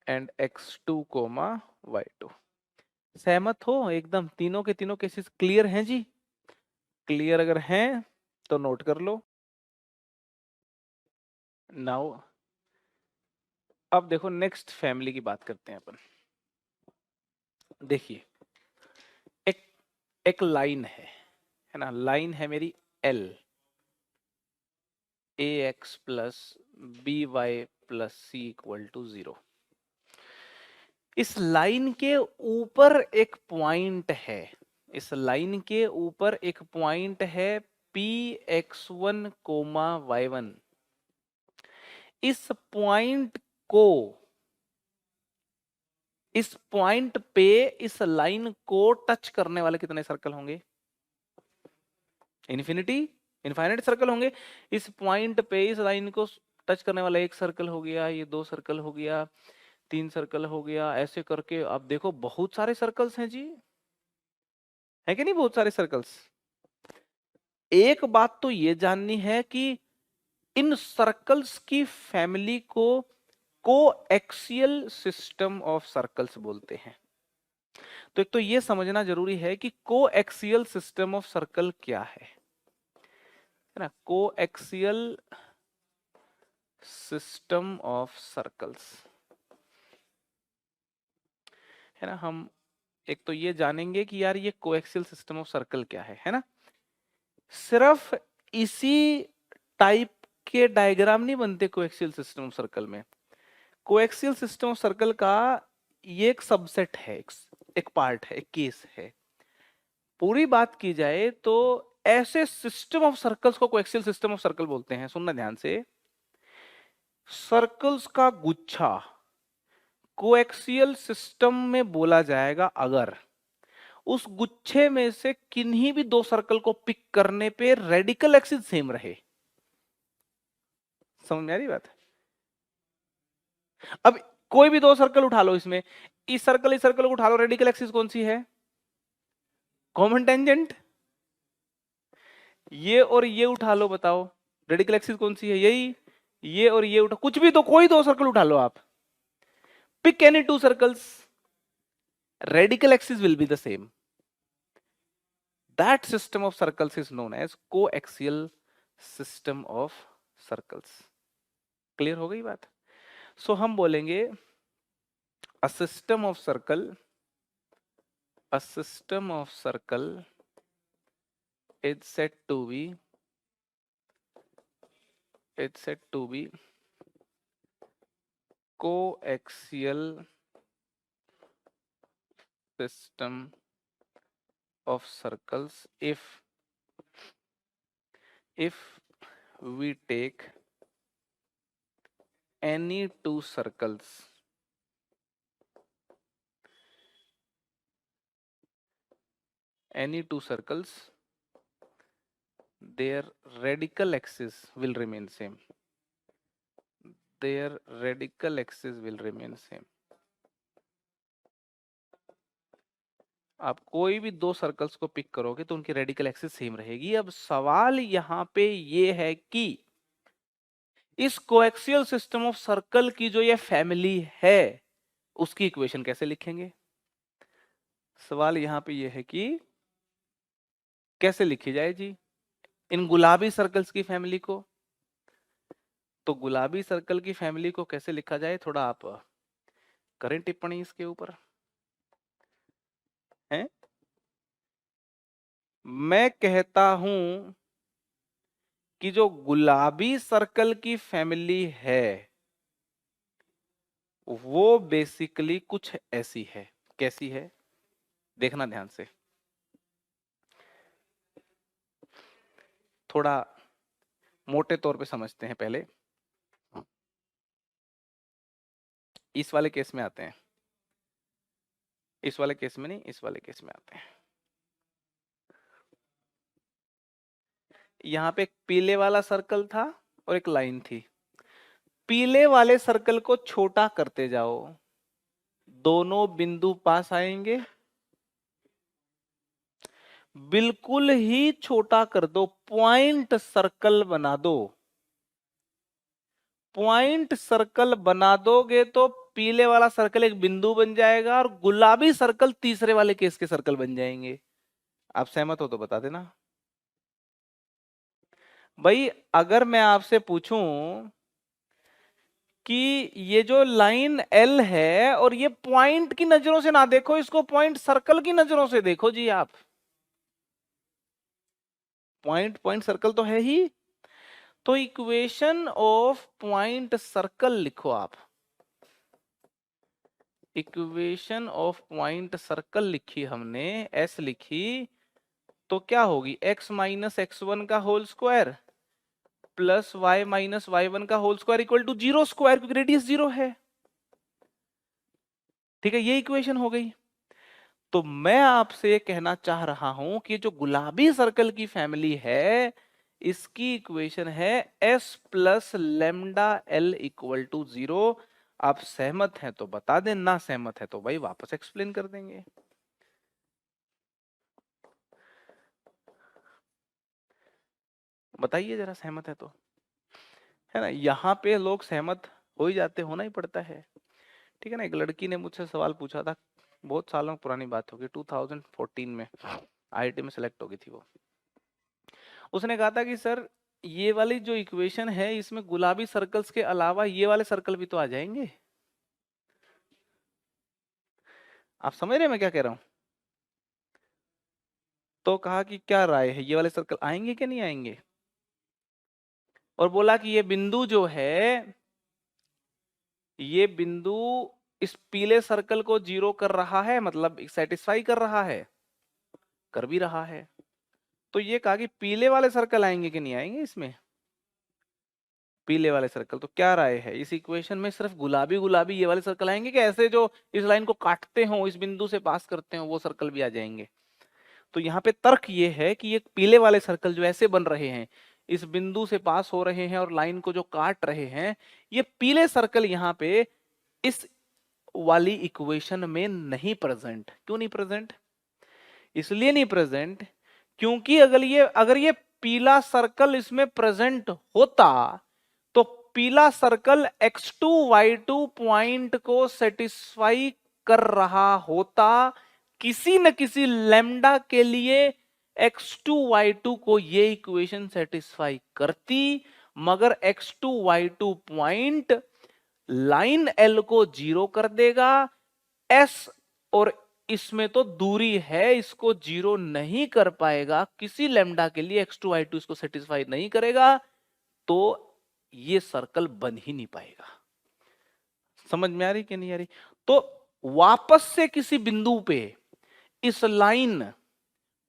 and x2 y2। सहमत हो एकदम, तीनों के तीनों केसेस क्लियर हैं जी। क्लियर अगर हैं तो नोट कर लो। नाउ अब देखो नेक्स्ट फैमिली की बात करते हैं अपन। देखिए एक एक लाइन है ना, लाइन है मेरी L, ax plus by plus c equal to 0। इस लाइन के ऊपर एक पॉइंट है, इस लाइन के ऊपर एक पॉइंट है px1 y1। इस पॉइंट को, इस पॉइंट पे इस लाइन को टच करने वाले कितने सर्कल होंगे, इनफाइनाइट सर्कल होंगे। इस पॉइंट पे इस लाइन को टच करने वाला एक सर्कल हो गया, ये दो सर्कल हो गया, तीन सर्कल हो गया, ऐसे करके अब देखो बहुत सारे सर्कल्स हैं जी, है कि नहीं, बहुत सारे सर्कल्स। एक बात तो ये जाननी है कि इन सर्कल्स की फैमिली को कोएक्सियल सिस्टम ऑफ सर्कल्स बोलते हैं। तो एक तो ये समझना जरूरी है कि कोएक्सियल सिस्टम ऑफ सर्कल क्या है ना। कोएक्सियल सिस्टम ऑफ सर्कल्स, है ना। हम एक तो ये जानेंगे कि यार ये कोएक्सियल सिस्टम ऑफ सर्कल क्या है ना। सिर्फ इसी टाइप के डायग्राम नहीं बनते कोएक्सियल सिस्टम ऑफ सर्कल में। कोएक्सियल सिस्टम ऑफ सर्कल का ये एक सबसेट है, एक पार्ट है, एक केस है। पूरी बात की जाए तो ऐसे सिस्टम ऑफ सर्कल्स को कोएक्सियल सिस्टम ऑफ सर्कल बोलते हैं। सुनना ध्यान से, सर्कल्स का गुच्छा कोएक्सियल सिस्टम में बोला जाएगा अगर उस गुच्छे में से किन्हीं भी दो सर्कल को पिक करने पे रेडिकल एक्सिस सेम रहे। समझ में आ रही बात? अब कोई भी दो सर्कल उठा लो, इसमें इस सर्कल को उठा लो, रेडिकल एक्सिस कौन सी है, कॉमन टेंजेंट। ये और ये उठा लो, बताओ रेडिकल एक्सिस कौन सी है, यही। ये और ये उठा, कुछ भी तो कोई दो सर्कल उठा लो आप, pick any two circles, radical axis will be the same. That system of circles is known as coaxial system of circles. Clear हो गई बात? सो हम बोलेंगे a system of circle is said to be coaxial system of circles if we take any two circles their radical axis will remain same. आप कोई भी दो सर्कल्स को पिक करोगे तो उनकी रेडिकल एक्सिस सेम रहेगी. अब सवाल यहां पे ये है कि इस कोएक्सियल सिस्टम ऑफ सर्कल की जो ये फैमिली है उसकी इक्वेशन कैसे लिखेंगे. सवाल यहां पे ये है कि कैसे लिखी जाए जी इन गुलाबी सर्कल्स की फैमिली को. तो गुलाबी सर्कल की फैमिली को कैसे लिखा जाए, थोड़ा आप करें टिप्पणी इसके ऊपर. हैं, मैं कहता हूं कि जो गुलाबी सर्कल की फैमिली है वो बेसिकली कुछ ऐसी है. कैसी है देखना ध्यान से, थोड़ा मोटे तौर पे समझते हैं. पहले इस वाले केस में आते हैं, इस वाले केस में नहीं, इस वाले केस में आते हैं. यहां पे एक पीले वाला सर्कल था और एक लाइन थी. पीले वाले सर्कल को छोटा करते जाओ, दोनों बिंदु पास आएंगे. बिल्कुल ही छोटा कर दो, पॉइंट सर्कल बना दो. पॉइंट सर्कल बना दोगे तो पीले वाला सर्कल एक बिंदु बन जाएगा और गुलाबी सर्कल तीसरे वाले केस के सर्कल बन जाएंगे. आप सहमत हो तो बता देना. भाई अगर मैं आपसे पूछूं कि ये जो लाइन L है और ये पॉइंट की नजरों से ना देखो, इसको पॉइंट सर्कल की नजरों से देखो जी. आप पॉइंट सर्कल तो है ही, तो इक्वेशन ऑफ पॉइंट सर्कल लिखो आप. इक्वेशन ऑफ पॉइंट सर्कल लिखी हमने, S लिखी, तो क्या होगी x माइनस x1 का whole square plus y minus y1 का whole square equal to 0 square, क्योंकि रेडियस 0 है. ठीक है, ये इक्वेशन हो गई. तो मैं आपसे कहना चाह रहा हूं कि जो गुलाबी सर्कल की फैमिली है इसकी इक्वेशन है S plus lambda L equal to 0. आप सहमत हैं तो बता दें, ना सहमत है तो भाई वापस एक्सप्लेन कर देंगे. बताइए जरा, सहमत है तो, है ना. यहाँ पे लोग सहमत हो ही जाते, होना ही पड़ता है. ठीक है ना. एक लड़की ने मुझसे सवाल पूछा था, बहुत सालों पुरानी बात होगी, 2014 में IIT में सेलेक्ट हो गई थी वो. उसने कहा था कि सर ये वाली जो इक्वेशन है इसमें गुलाबी सर्कल्स के अलावा ये वाले सर्कल भी तो आ जाएंगे. आप समझ रहे हैं मैं क्या कह रहा हूं. तो कहा कि क्या राय है, ये वाले सर्कल आएंगे कि नहीं आएंगे. और बोला कि ये बिंदु जो है, ये बिंदु इस पीले सर्कल को 0 कर रहा है, मतलब सेटिस्फाई कर रहा है, कर भी रहा है. तो ये कहा कि पीले वाले सर्कल आएंगे कि नहीं आएंगे इसमें, पीले वाले सर्कल. तो क्या राय है, इस इक्वेशन में सिर्फ गुलाबी गुलाबी ये वाले सर्कल आएंगे कि ऐसे जो इस लाइन को काटते हो, इस बिंदु से पास करते हो, वो सर्कल भी आ जाएंगे. तो यहाँ पे तर्क ये है कि ये पीले वाले सर्कल जो ऐसे बन रहे हैं, इस बिंदु से पास हो रहे हैं और लाइन को जो काट रहे हैं, ये पीले सर्कल यहाँ पे इस वाली इक्वेशन में नहीं प्रेजेंट. क्यों नहीं प्रेजेंट, इसलिए नहीं प्रेजेंट क्योंकि अगर ये पीला सर्कल इसमें प्रेजेंट होता तो पीला सर्कल x2 y2 पॉइंट को सेटिस्फाई कर रहा होता किसी न किसी लैम्डा के लिए x2 y2 को ये इक्वेशन सेटिस्फाई करती, मगर x2 y2 point line L को जीरो कर देगा। S और इसमें तो दूरी है, इसको जीरो नहीं कर पाएगा, किसी लैम्डा के लिए x2 y2 इसको सेटिस्फाई नहीं करेगा, तो ये सर्कल बन ही नहीं पाएगा। समझ में आ रही कि नहीं आ रही? तो वापस से किसी बिंदु पे इस लाइन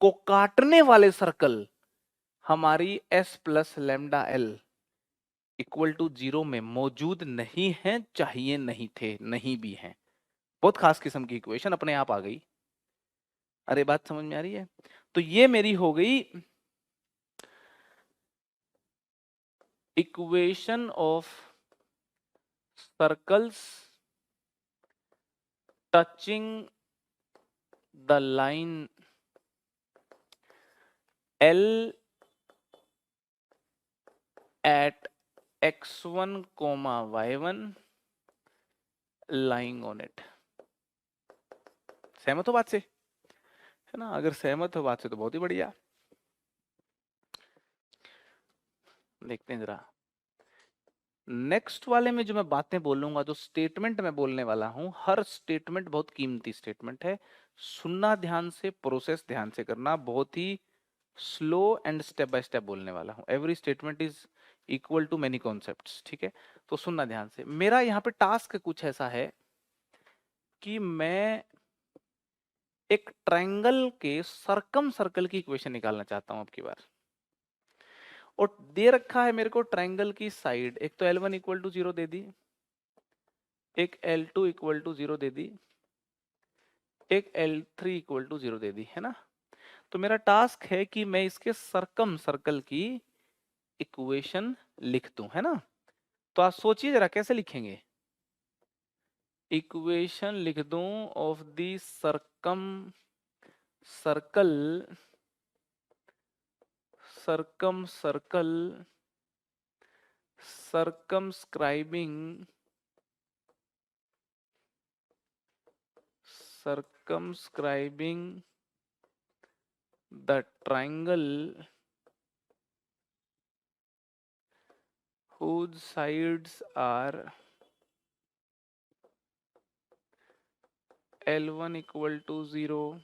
को काटने वाले सर्कल हमारी S plus lambda L equal to zero में मौजूद नहीं है, चाहिए नहीं थे, नहीं भी हैं। बहुत खास किस्म की इक्वेशन अपने आप आ गई। अरे बात समझ में आ रही है? तो ये मेरी हो गई equation of circles touching the line L at x1, y1 lying on it। सहमत हो बात से? है ना? अगर सहमत हो बात से तो बहुत ही बढ़िया। देखते हैं जरा नेक्स्ट वाले में जो मैं बातें बोलूंगा, जो स्टेटमेंट मैं बोलने वाला हूं, हर स्टेटमेंट बहुत कीमती स्टेटमेंट है। सुनना ध्यान से, प्रोसेस ध्यान से करना, बहुत ही slow and step by step बोलने वाला हूं। Every statement is equal to many concepts, ठीक है? तो सुनना ध्यान से। मेरा यहाँ पे टास्क कुछ ऐसा है कि मैं एक ट्रायंगल के सर्कम सर्कल की इक्वेशन निकालना चाहता हूं अब की बार। और दे रखा है मेरे को ट्रायंगल की साइड, एक तो L1 इक्वल टू 0 दे दी, एक L2 इक्वल टू 0 दे दी, एक L3 इक्वल टू 0 दे दी, है ना? तो मेरा टास्क है कि मैं इसके सर्कम सर्कल की इक्वेशन लिख दूं, है ना? तो आप सोचिए जरा कैसे लिखेंगे। इक्वेशन लिख दूं of the circum circle circumscribing the triangle whose sides are L1 equal to 0,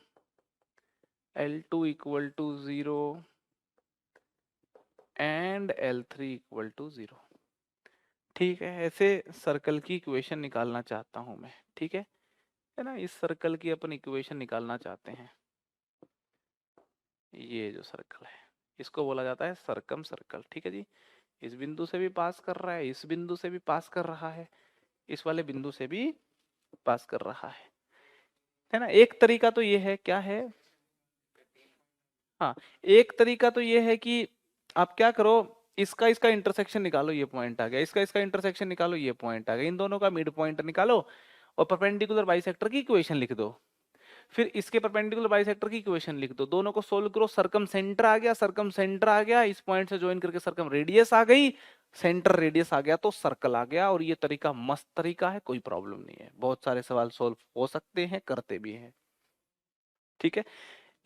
L2 equal to 0 and L3 equal to 0। ठीक है, ऐसे सर्कल की इक्वेशन निकालना चाहता हूं मैं, ठीक है ना? इस सर्कल की अपन इक्वेशन निकालना चाहते हैं। ये जो सर्कल है इसको बोला जाता है सर्कम सर्कल, ठीक है जी? इस बिंदु से भी पास कर रहा है, इस बिंदु से भी पास कर रहा है, इस वाले बिंदु से भी पास कर रहा है ना? एक तरीका तो ये है, क्या है? हाँ, एक तरीका तो ये है कि आप क्या करो, इसका इसका इंटरसेक्शन निकालो, ये पॉइंट आ गया, इसका इसका इंटरसेक्शन निकालो, ये पॉइंट आ गया, इन दोनों का मिड पॉइंट निकालो और परपेंडिकुलर बाइसेक्टर की इक्वेशन लिख दो। फिर इसके परपेंडिकुलर बाइसेक्टर की इक्वेशन लिख दो, दोनों को सोल्व करो, सर्कम सेंटर आ गया, सर्कम सेंटर आ गया, इस पॉइंट से ज्वाइन करके सर्कम रेडियस आ गई, सेंटर रेडियस आ गया तो सर्कल आ गया। और ये तरीका मस्त तरीका है, कोई प्रॉब्लम नहीं है, बहुत सारे सवाल सोल्व हो सकते हैं, करते भी हैं, ठीक है?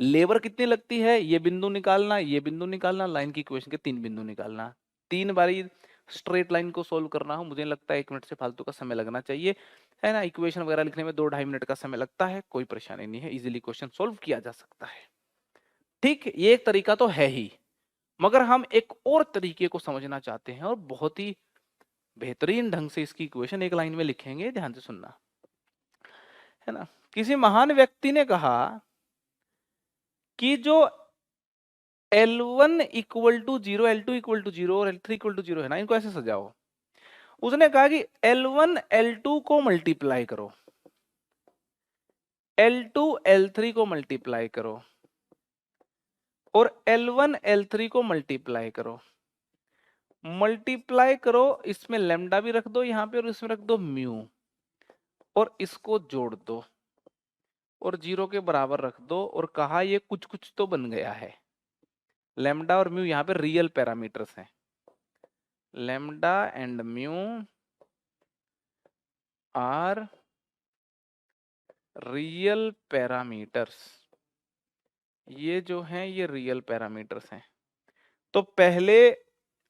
लेबर कितनी लगती है? ये बिंदु निकालना, ये बिंदु निकालना, लाइन की इक्वेशन के 3 बिंदु निकालना, 3 बारी स्ट्रेट लाइन को सोल्व करना हो, मुझे लगता है 1 मिनट से फालतू का समय लगना चाहिए, है ना? इक्वेशन वगैरह लिखने में 2-2.5 मिनट का समय लगता है, कोई परेशानी नहीं है, इजीली क्वेश्चन सोल्व किया जा सकता है। ठीक, ये एक तरीका तो है ही, मगर हम एक और तरीके को समझना चाहते हैं और बहुत ही बेहतरीन ढंग से इसकी इक्वेशन एक लाइन में लिखेंगे, ध्यान से सुनना, है ना? किसी महान व्यक्ति ने कहा कि जो L1 equal to 0, L2 equal to 0 और L3 इक्वल टू 0 है ना, इनको ऐसे सजाओ। उसने कहा कि L1 L2 को मल्टीप्लाई करो, L2 L3 को मल्टीप्लाई करो और L1 L3 को मल्टीप्लाई करो, मल्टीप्लाई करो, इसमें लैम्डा भी रख दो यहां पे और इसमें रख दो म्यू और इसको जोड़ दो और 0 के बराबर रख दो और कहा ये कुछ कुछ तो बन गया है। लैम्डा और म्यू यहाँ पे रियल पैरामीटर्स हैं, lambda and mu are real parameters. ये जो हैं ये रियल पैरामीटर्स हैं। तो पहले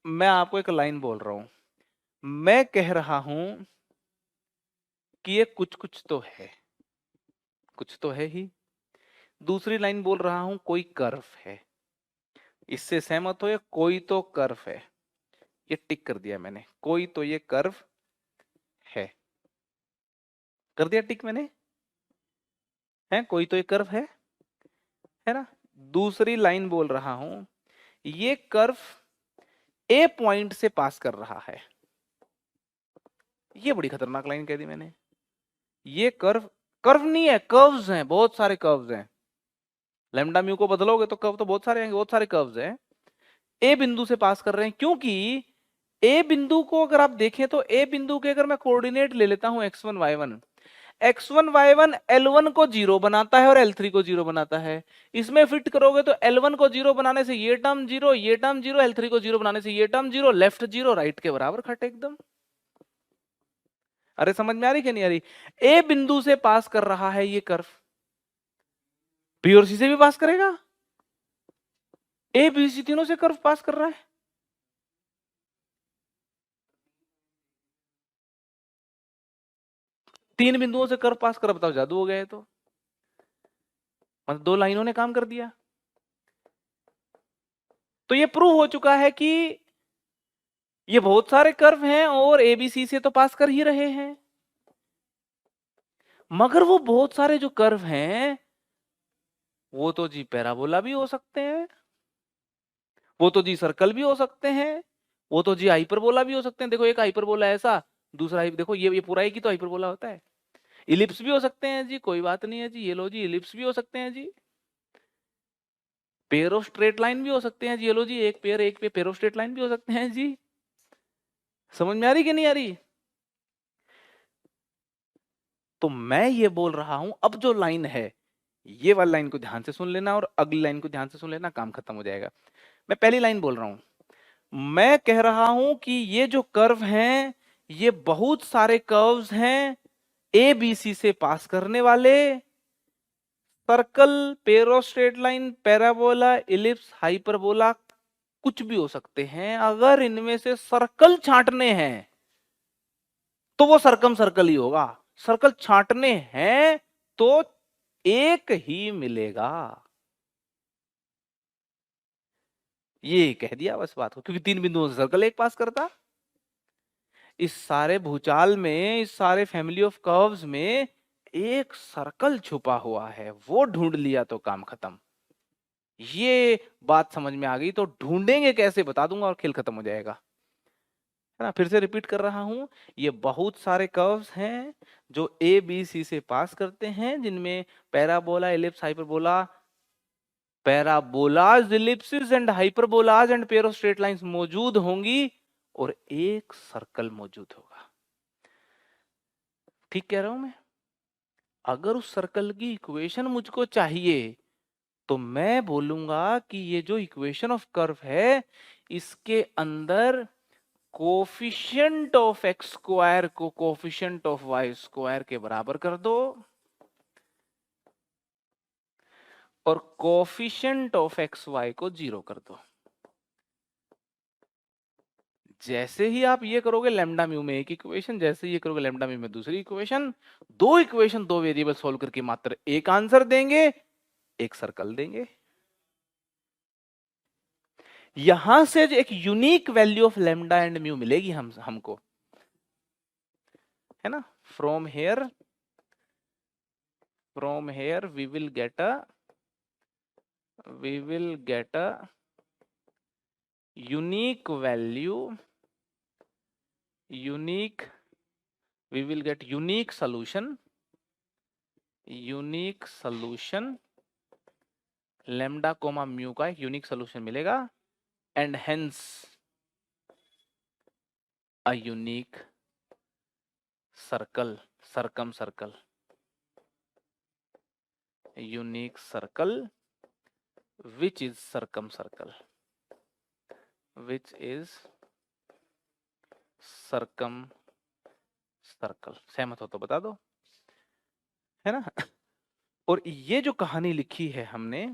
मैं आपको एक लाइन बोल रहा हूं, मैं कह रहा हूं कि ये कुछ कुछ तो है, कुछ तो है ही। दूसरी लाइन बोल रहा हूं कोई कर्व है। इससे सहमत हो? या कोई तो कर्व है, ये टिक कर दिया मैंने, कोई तो ये कर्व है, कर दिया टिक मैंने, है कोई तो ये कर्व है ना। दूसरी लाइन बोल रहा हूं ये कर्व ए पॉइंट से पास कर रहा है। ये बड़ी खतरनाक लाइन कह दी मैंने। ये कर्व, कर्व नहीं है, कर्व्स हैं, बहुत सारे कर्व्स हैं। लैम्डा म्यू को बदलोगे तो कर्व तो बहुत सारे आएंगे, बहुत सारे कर्व्स हैं। ए बिंदु से पास कर रहे हैं, क्योंकि ए बिंदु को अगर आप देखें तो ए बिंदु के अगर मैं कोऑर्डिनेट ले लेता हूं x1 y1, x1 y1 L1 को 0 बनाता है और L3 को 0 बनाता है। इसमें फिट करोगे तो L1 को 0 बनाने से ये टर्म 0, ये टर्म 0, L3 को 0 बनाने से ये टर्म 0, लेफ्ट 0, राइट के बराबर खट एकदम। अरे समझ में आ रही कि नहीं आ रही? ए बिंदु से पास कर रहा है ये कर्व, बी और सी से भी पास करेगा, ए बी सी तीनों से कर्व पास कर रहा है। तीन बिंदुओं से कर्व पास कर, बताओ जादू हो गया है। तो मतलब दो लाइनों ने काम कर दिया। तो ये प्रूव हो चुका है कि ये बहुत सारे कर्व हैं और एबीसी से तो पास कर ही रहे हैं। मगर वो बहुत सारे जो कर्व हैं वो तो जी पैराबोला भी हो सकते हैं, वो तो जी सर्कल भी हो सकते हैं, वो तो जी हाइपरबोला भी हो सकते हैं। देखो एक हाइपरबोला ऐसा, दूसरा देखो ये पूरा एक ही तो हाइपरबोला होता है। इलिप्स भी हो सकते हैं जी, कोई बात नहीं है जी, ये लो जी इलिप्स भी हो सकते हैं जी। पेयर ऑफ स्ट्रेट लाइन भी हो सकते हैं जी, ये लो जी एक पेयर ऑफ स्ट्रेट लाइन भी हो सकते हैं जी। समझ में आ रही कि नहीं आ रही? तो मैं ये बोल रहा हूं अब जो लाइन है ये वाली लाइन को ध्यान से सुन लेना और अगली लाइन को ध्यान से सुन लेना, काम खत्म हो जाएगा। मैं पहली लाइन बोल रहा हूं, मैं कह रहा हूं कि ये जो कर्व हैं ये बहुत सारे कर्व्स हैं ए बी सी से पास करने वाले। Circle, pair of straight line, parabola, ellipse, hyperbola कुछ भी हो सकते हैं। अगर इनमें से सर्कल छांटने हैं तो वो सरकम सर्कल ही होगा। सर्कल छांटने हैं तो एक ही मिलेगा। ये कह दिया बस बात को, क्योंकि तीन बिंदुओं से सर्कल एक पास करता। इस सारे भूचाल में, इस सारे फैमिली ऑफ कर्व्स में एक सर्कल छुपा हुआ है, वो ढूंढ लिया तो काम खत्म। ये बात समझ में आ गई तो ढूंढेंगे कैसे बता दूंगा और खेल खत्म हो जाएगा, है ना। फिर से रिपीट कर रहा हूं, ये बहुत सारे कर्व्स हैं जो ए बी सी से पास करते हैं, जिनमें parabola, ellipse, hyperbola, parabolas, ellipses and hyperbolas and pair of straight lines मौजूद होंगी और एक सर्कल मौजूद होगा। ठीक कह रहा हूं मैं? अगर उस सर्कल की इक्वेशन मुझको चाहिए तो मैं बोलूंगा कि ये जो इक्वेशन ऑफ कर्व है इसके अंदर कोफिशिएंट ऑफ एक्स स्क्वायर को कोफिशिएंट ऑफ वाई स्क्वायर के बराबर कर दो और कोफिशिएंट ऑफ एक्स वाई को 0 कर दो। जैसे ही आप ये करोगे लैम्डा म्यू में एक इक्वेशन, जैसे ये करोगे लैम्डा म्यू में दूसरी इक्वेशन, दो इक्वेशन दो वेरिएबल सोल्व करके मात्र एक आंसर देंगे, एक सर्कल देंगे। यहां से एक unique value of lambda and mu मिलेगी हमको, है ना। From here we will get a unique value, we will get unique solution lambda comma mu का एक यूनिक सोल्यूशन मिलेगा and hence a unique circle, circum circle, unique circle which is circum circle, which is circum circle. सहमत हो तो बता दो, है ना। और ये जो कहानी लिखी है हमने,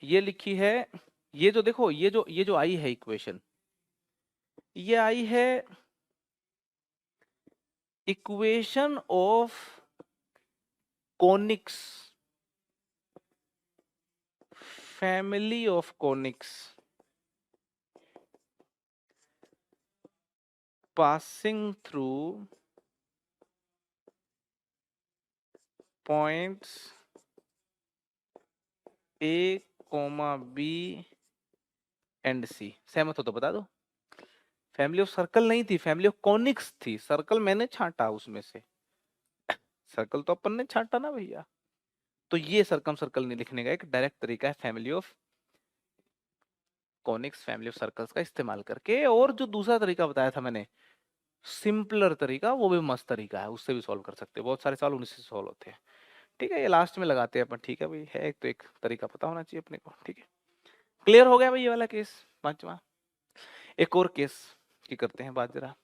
ये लिखी है, ये जो देखो, ये जो आई है इक्वेशन, ये आई है equation of conics, family of conics passing through points A comma B and C. सहमत हो तो बता दो। फैमिली ऑफ सर्कल नहीं थी, फैमिली ऑफ कॉनिक्स थी। सर्कल मैंने छांटा उसमें से, सर्कल तो अपन ने छांटा ना भैया। तो ये सर्कम सर्कल नहीं लिखने का एक डायरेक्ट तरीका है family of conics, family of circles का इस्तेमाल करके। और जो दूसरा तरीका बताया था मैंने, सिंपलर तरीका, वो भी मस्त तरीका है, उससे भी सॉल्व कर सकते हैं। बहुत सारे सवाल उन्हीं से सॉल्व होते हैं। ठीक है, ये लास्ट में लगाते हैं अपन। ठीक है भाई, है एक तो एक तरीका पता होना चाहिए अपने को। ठीक है, क्लियर हो गया भाई ये वाला केस पांचवा। एक और केस की करते हैं बात जरा।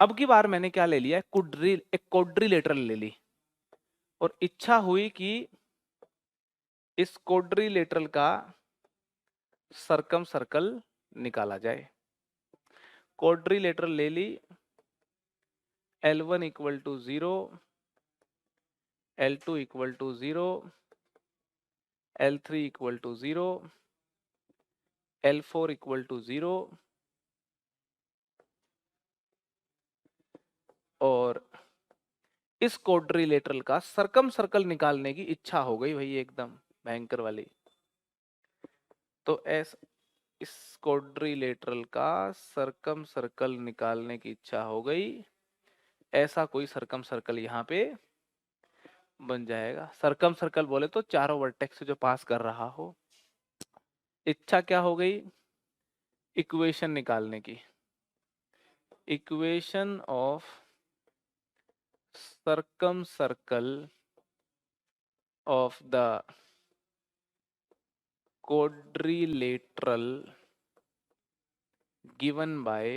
अब की बार मैंने क्या ले लिया, एक क्वाड्रिलेटरल ले ली, और इच्छा हुई कि इस क्वाड्रिलेटरल का सर्कम सर्कल निकाला जाए। क्वाड्रिलेटरल ले ली, L1 equal to 0, L2 equal to 0, L3 equal to 0, L4 equal to 0, और इस क्वाड्रिलेटरल का सर्कम सर्कल निकालने की इच्छा हो गई भाई, एकदम भयंकर वाली। तो इस क्वाड्रिलेटरल का सर्कम सर्कल निकालने की इच्छा हो गई। ऐसा कोई सर्कम सर्कल यहाँ पे बन जाएगा। सर्कम सर्कल बोले तो चारों वर्टेक्स से जो पास कर रहा हो। इच्छा क्या हो गई, इक्वेशन निकालने की, equation of circumcircle of the quadrilateral given by,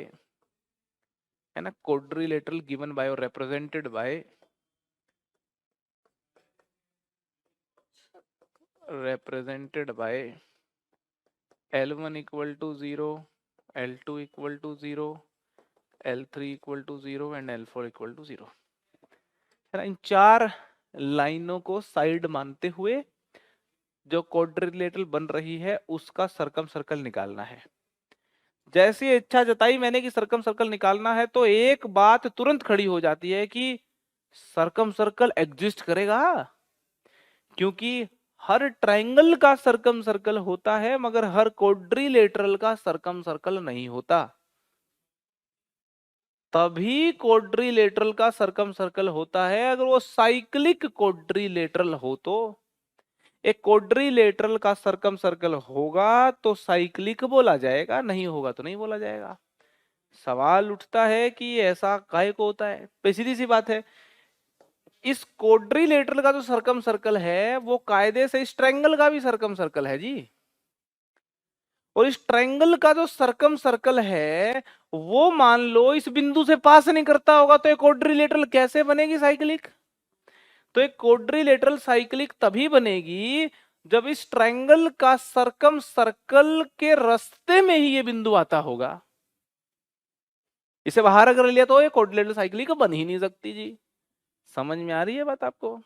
है ना, क्वाड्रिलेटरल गिवन बाय और represented by L1 equal to 0, L2 equal to 0, L3 equal to 0 and L4 equal to 0। है ना, इन चार लाइनों को साइड मानते हुए जो क्वाड्रिलेटरल बन रही है उसका सर्कम सर्कल निकालना है। जैसी इच्छा जताई मैंने कि सर्कम सर्कल निकालना है, तो एक बात तुरंत खड़ी हो जाती है कि सर्कम सर्कल एग्जिस्ट करेगा, क्योंकि हर ट्रायंगल का सर्कम सर्कल होता है मगर हर क्वाड्रिलेटरल का सर्कम सर्कल नहीं होता। तभी क्वाड्रिलेटरल का सर्कम सर्कल होता है अगर वो साइक्लिक क्वाड्रिलेटरल हो। तो एक क्वाड्रिलेटरल का सर्कम सर्कल होगा तो साइक्लिक बोला जाएगा, नहीं होगा तो नहीं बोला जाएगा। सवाल उठता है कि ऐसा काहे को होता है। सीधी सी बात है, इस क्वाड्रिलेटरल का जो सर्कम सर्कल है वो कायदे से इस ट्रायंगल का भी सर्कम सर्कल है जी। और इस ट्रायंगल का जो सर्कम सर्कल है वो मान लो इस बिंदु से पास नहीं करता होगा, तो एक क्वाड्रिलेटरल कैसे बनेगी साइक्लिक। तो एक क्वाड्रिलेटरल साइक्लिक तभी बनेगी जब इस ट्रायंगल का सर्कम सर्कल के रास्ते में ही ये बिंदु आता होगा। इसे बाहर अगर लिया तो ये क्वाड्रिलेटरल साइक्लिक बन ही नहीं सकती जी। समझ में आ रही है बात आपको।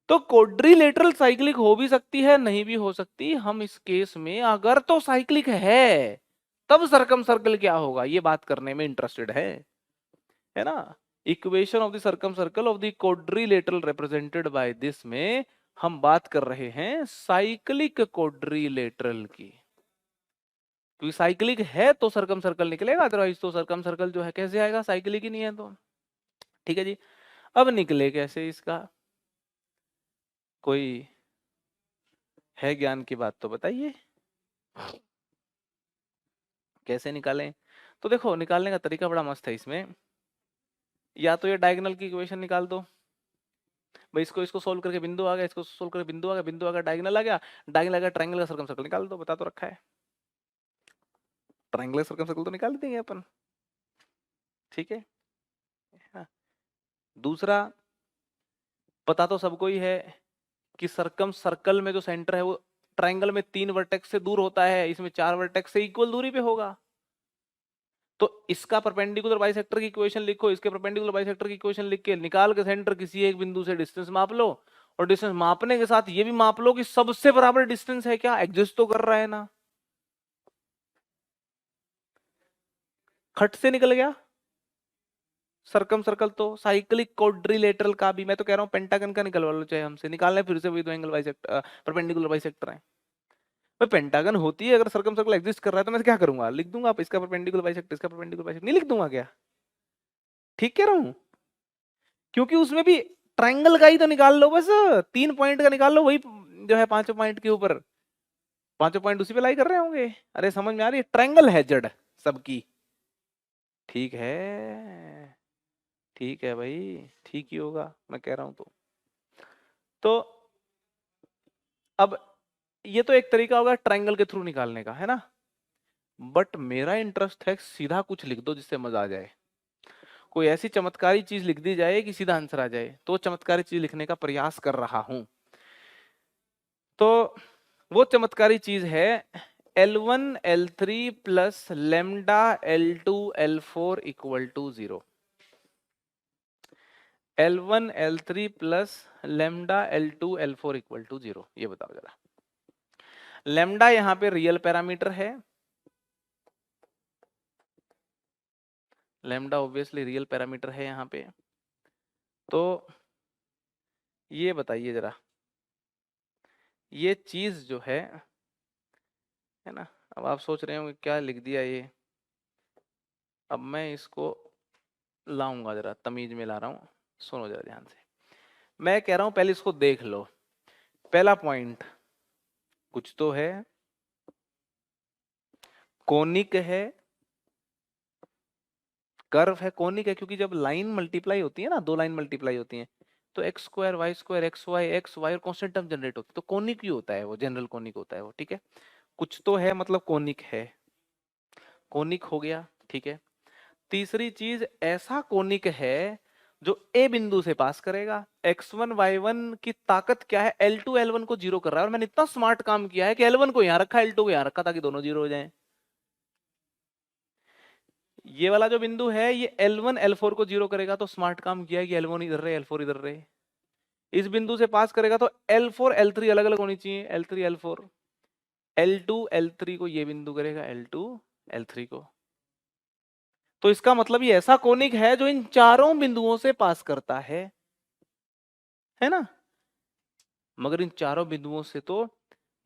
तो क्वाड्रिलेटरल साइक्लिक हो भी सकती है, नहीं भी हो सकती। हम इस केस में अगर तो साइक्लिक है तब सर्कम सर्कल क्या होगा ये बात करने में इंटरेस्टेड है ना। Equation of the circum circle of the quadrilateral represented by this में हम बात कर रहे हैं साइक्लिक क्वाड्रिलेटरल की। क्योंकि साइक्लिक है तो सर्कम सर्कल निकलेगा, अदरवाइज तो सर्कम सर्कल जो है कैसे आएगा, साइक्लिक ही नहीं है तो। ठीक है जी, अब निकले कैसे इसका, कोई है ज्ञान की बात तो बताइए कैसे निकालें। तो देखो, निकालने का तरीका बड़ा मस्त है इसमें। या तो ये डायगोनल की इक्वेशन निकाल दो भाई, इसको सोल्व करके बिंदु आ गया, इसको सोल्व करके बिंदु आ गया, बिंदु आ गया डायगोनल आ गया, डायगोनल आ गया ट्रायंगल का सर्कम सर्कल निकाल दो, बता तो रखा है। ट्रायंगल सर्कम सर्कल तो निकाल देंगे अपन, ठीक है। हाँ। दूसरा, पता तो सबको ही है कि सर्कम सर्कल में जो सेंटर है वो ट्रायंगल में 3 वर्टेक्स से दूर होता है, इसमें 4 वर्टेक्स से इक्वल दूरी पे होगा। तो इसका परपेंडिकुलर बाइसेक्टर की इक्वेशन लिखो, इसके परपेंडिकुलर बाइसेक्टर की इक्वेशन लिख के निकाल के सेंटर किसी एक बिंदु से डिस्टेंस माप लो, और डिस्टेंस मापने के साथ ये भी माप लो कि सबसे बराबर डिस्टेंस है क्या, एग्जिस्ट तो कर रहा है ना। खट से निकल गया सर्कम सर्कल। तो साइक्लिक क्वाड्रिलेटरल का भी, मैं तो कह रहा हूं पेंटागन का निकलवा लो चाहे हमसे, निकालना है फिर से वही दो एंगल बाइसेक्टर परपेंडिकुलर बाइसेक्टर है। भाई पेंटागन होती है, अगर सर्कम सर्कल एग्जिस्ट कर रहा है तो मैं क्या करूंगा, लिख दूंगा आप इसका परपेंडिकुलर बाइसेक्टर, इसका परपेंडिकुलर बाइसेक्टर, नहीं लिख दूंगा क्या? ठीक कह रहा हूं, क्योंकि उसमें भी ट्रायंगल का ही तो निकाल लो बस, 3 पॉइंट का निकाल लो, वही जो है 5 पॉइंट के ऊपर, 5 पॉइंट उसी पे लाई कर रहे होंगे। अरे समझ में आ रही है, ट्रायंगल है जड़ सबकी। ठीक है, ठीक है भाई, ठीक ही होगा, मैं कह रहा हूं। तो अब ये तो एक तरीका होगा ट्रायंगल के थ्रू निकालने का, है ना। बट मेरा इंटरेस्ट है सीधा कुछ लिख दो जिससे मजा आ जाए, कोई ऐसी चमत्कारी चीज लिख दी जाए कि सीधा आंसर आ जाए, तो चमत्कारी चीज लिखने का प्रयास कर रहा हूं। तो वो चमत्कारी चीज है L1 L3 plus lambda L2 L4 equal to 0। L1 L3 plus lambda L2 L4 equal to 0, ये बताओ जरा। लेमडा यहां पे रियल पैरामीटर है, लेमडा ऑब्वियसली रियल पैरामीटर है यहां पे। तो ये बताइए जरा, ये चीज जो है ना, अब आप सोच रहे होंगे क्या लिख दिया ये। अब मैं इसको लाऊंगा, जरा तमीज में ला रहा हूं, सुनो जरा ध्यान से। मैं कह रहा हूं पहले इसको देख लो। पहला पॉइंट, कुछ तो है, कोनिक है, कर्व है, कोनिक है, क्योंकि जब लाइन मल्टीप्लाई होती है ना, दो लाइन मल्टीप्लाई होती है, तो एक्स स्क्वायर एक्स वाई और कांस्टेंट टर्म जनरेट होती है, तो कोनिक ही होता है वो, जनरल कोनिक होता है वो, ठीक है। कुछ तो है मतलब कोनिक है, कोनिक हो गया, ठीक है। तीसरी चीज, ऐसा कोनिक है जो ए बिंदु से पास करेगा। x1 y1 की ताकत क्या है, L2 L1 को जीरो कर रहा है, और मैंने इतना स्मार्ट काम किया है कि L1 को यहां रखा, L2 को यहां रखा, ताकि दोनों जीरो हो जाएं। ये वाला जो बिंदु है ये L1 L4 को जीरो करेगा, तो स्मार्ट काम किया है कि L1 इधर रहे, L4 इधर रहे। इस बिंदु से पास करेगा तो L4 L3 अलग अलग होनी चाहिए, L3 L4, L2 L3 को ये बिंदु करेगा, L2 L3 को। तो इसका मतलब ये ऐसा कोनिक है जो इन चारों बिंदुओं से पास करता है ना। मगर इन चारों बिंदुओं से तो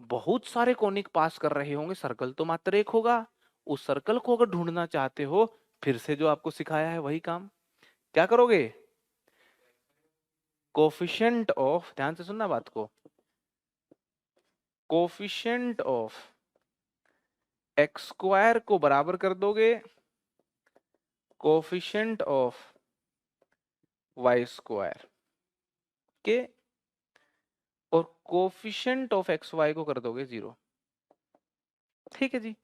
बहुत सारे कोनिक पास कर रहे होंगे, सर्कल तो मात्र एक होगा। उस सर्कल को अगर ढूंढना चाहते हो, फिर से जो आपको सिखाया है वही काम, क्या करोगे, कोफिशिएंट ऑफ, ध्यान से सुनना बात को, कोफिशिएंट ऑफ एक्स स्क्वायर को बराबर कर दोगे कोफिशिएंट ऑफ वाई स्क्वायर के, और कोफिशिएंट ऑफ एक्स वाई को कर दोगे 0। ठीक है जी।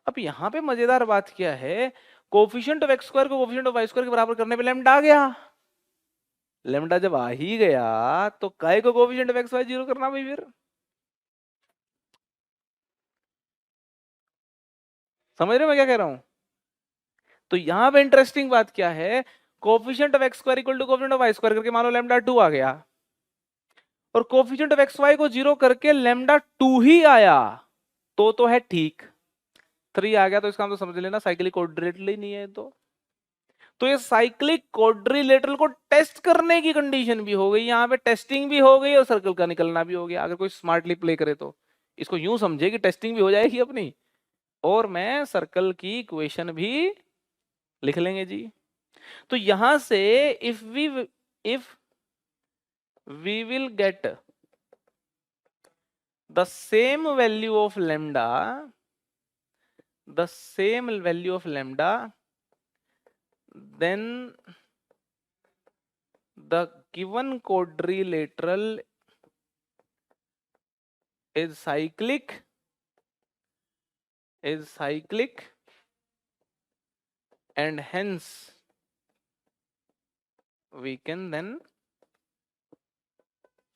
अब यहां पे मजेदार बात क्या है, कोफिशिएंट ऑफ एक्स स्क्वायर को कोफिशिएंट ऑफ वाई स्क्वायर के बराबर करने पे लैम्डा आ गया। लैम्डा जब आ ही गया तो काय को कोफिशिएंट ऑफ एक्स वाई 0 करना भाई फिर, समझ रहे हो मैं क्या कह रहा हूं। तो यहां पे इंटरेस्टिंग बात क्या है, coefficient of x square equal to coefficient of y square करके मान लो लैम्डा 2 आ गया, और कोफिशिएंट ऑफ एक्स वाई को 0 करके लैम्डा 2 ही आया, तो है ठीक। 3 आ गया तो इसका मतलब समझ लेना साइक्लिक क्वाड्रिलेटरल ही नहीं है। तो ये साइक्लिक क्वाड्रिलेटरल को टेस्ट करने की कंडीशन भी हो गई, यहां पे टेस्टिंग भी हो गई और सर्कल का निकलना भी हो गया। अगर कोई स्मार्टली प्ले करे तो इसको यूं समझे कि टेस्टिंग भी हो जाएगी अपनी, और मैं सर्कल की इक्वेशन भी लिख लेंगे जी। तो यहां से if we will get the same value of lambda, then the given quadrilateral is cyclic is cyclic and hence we can then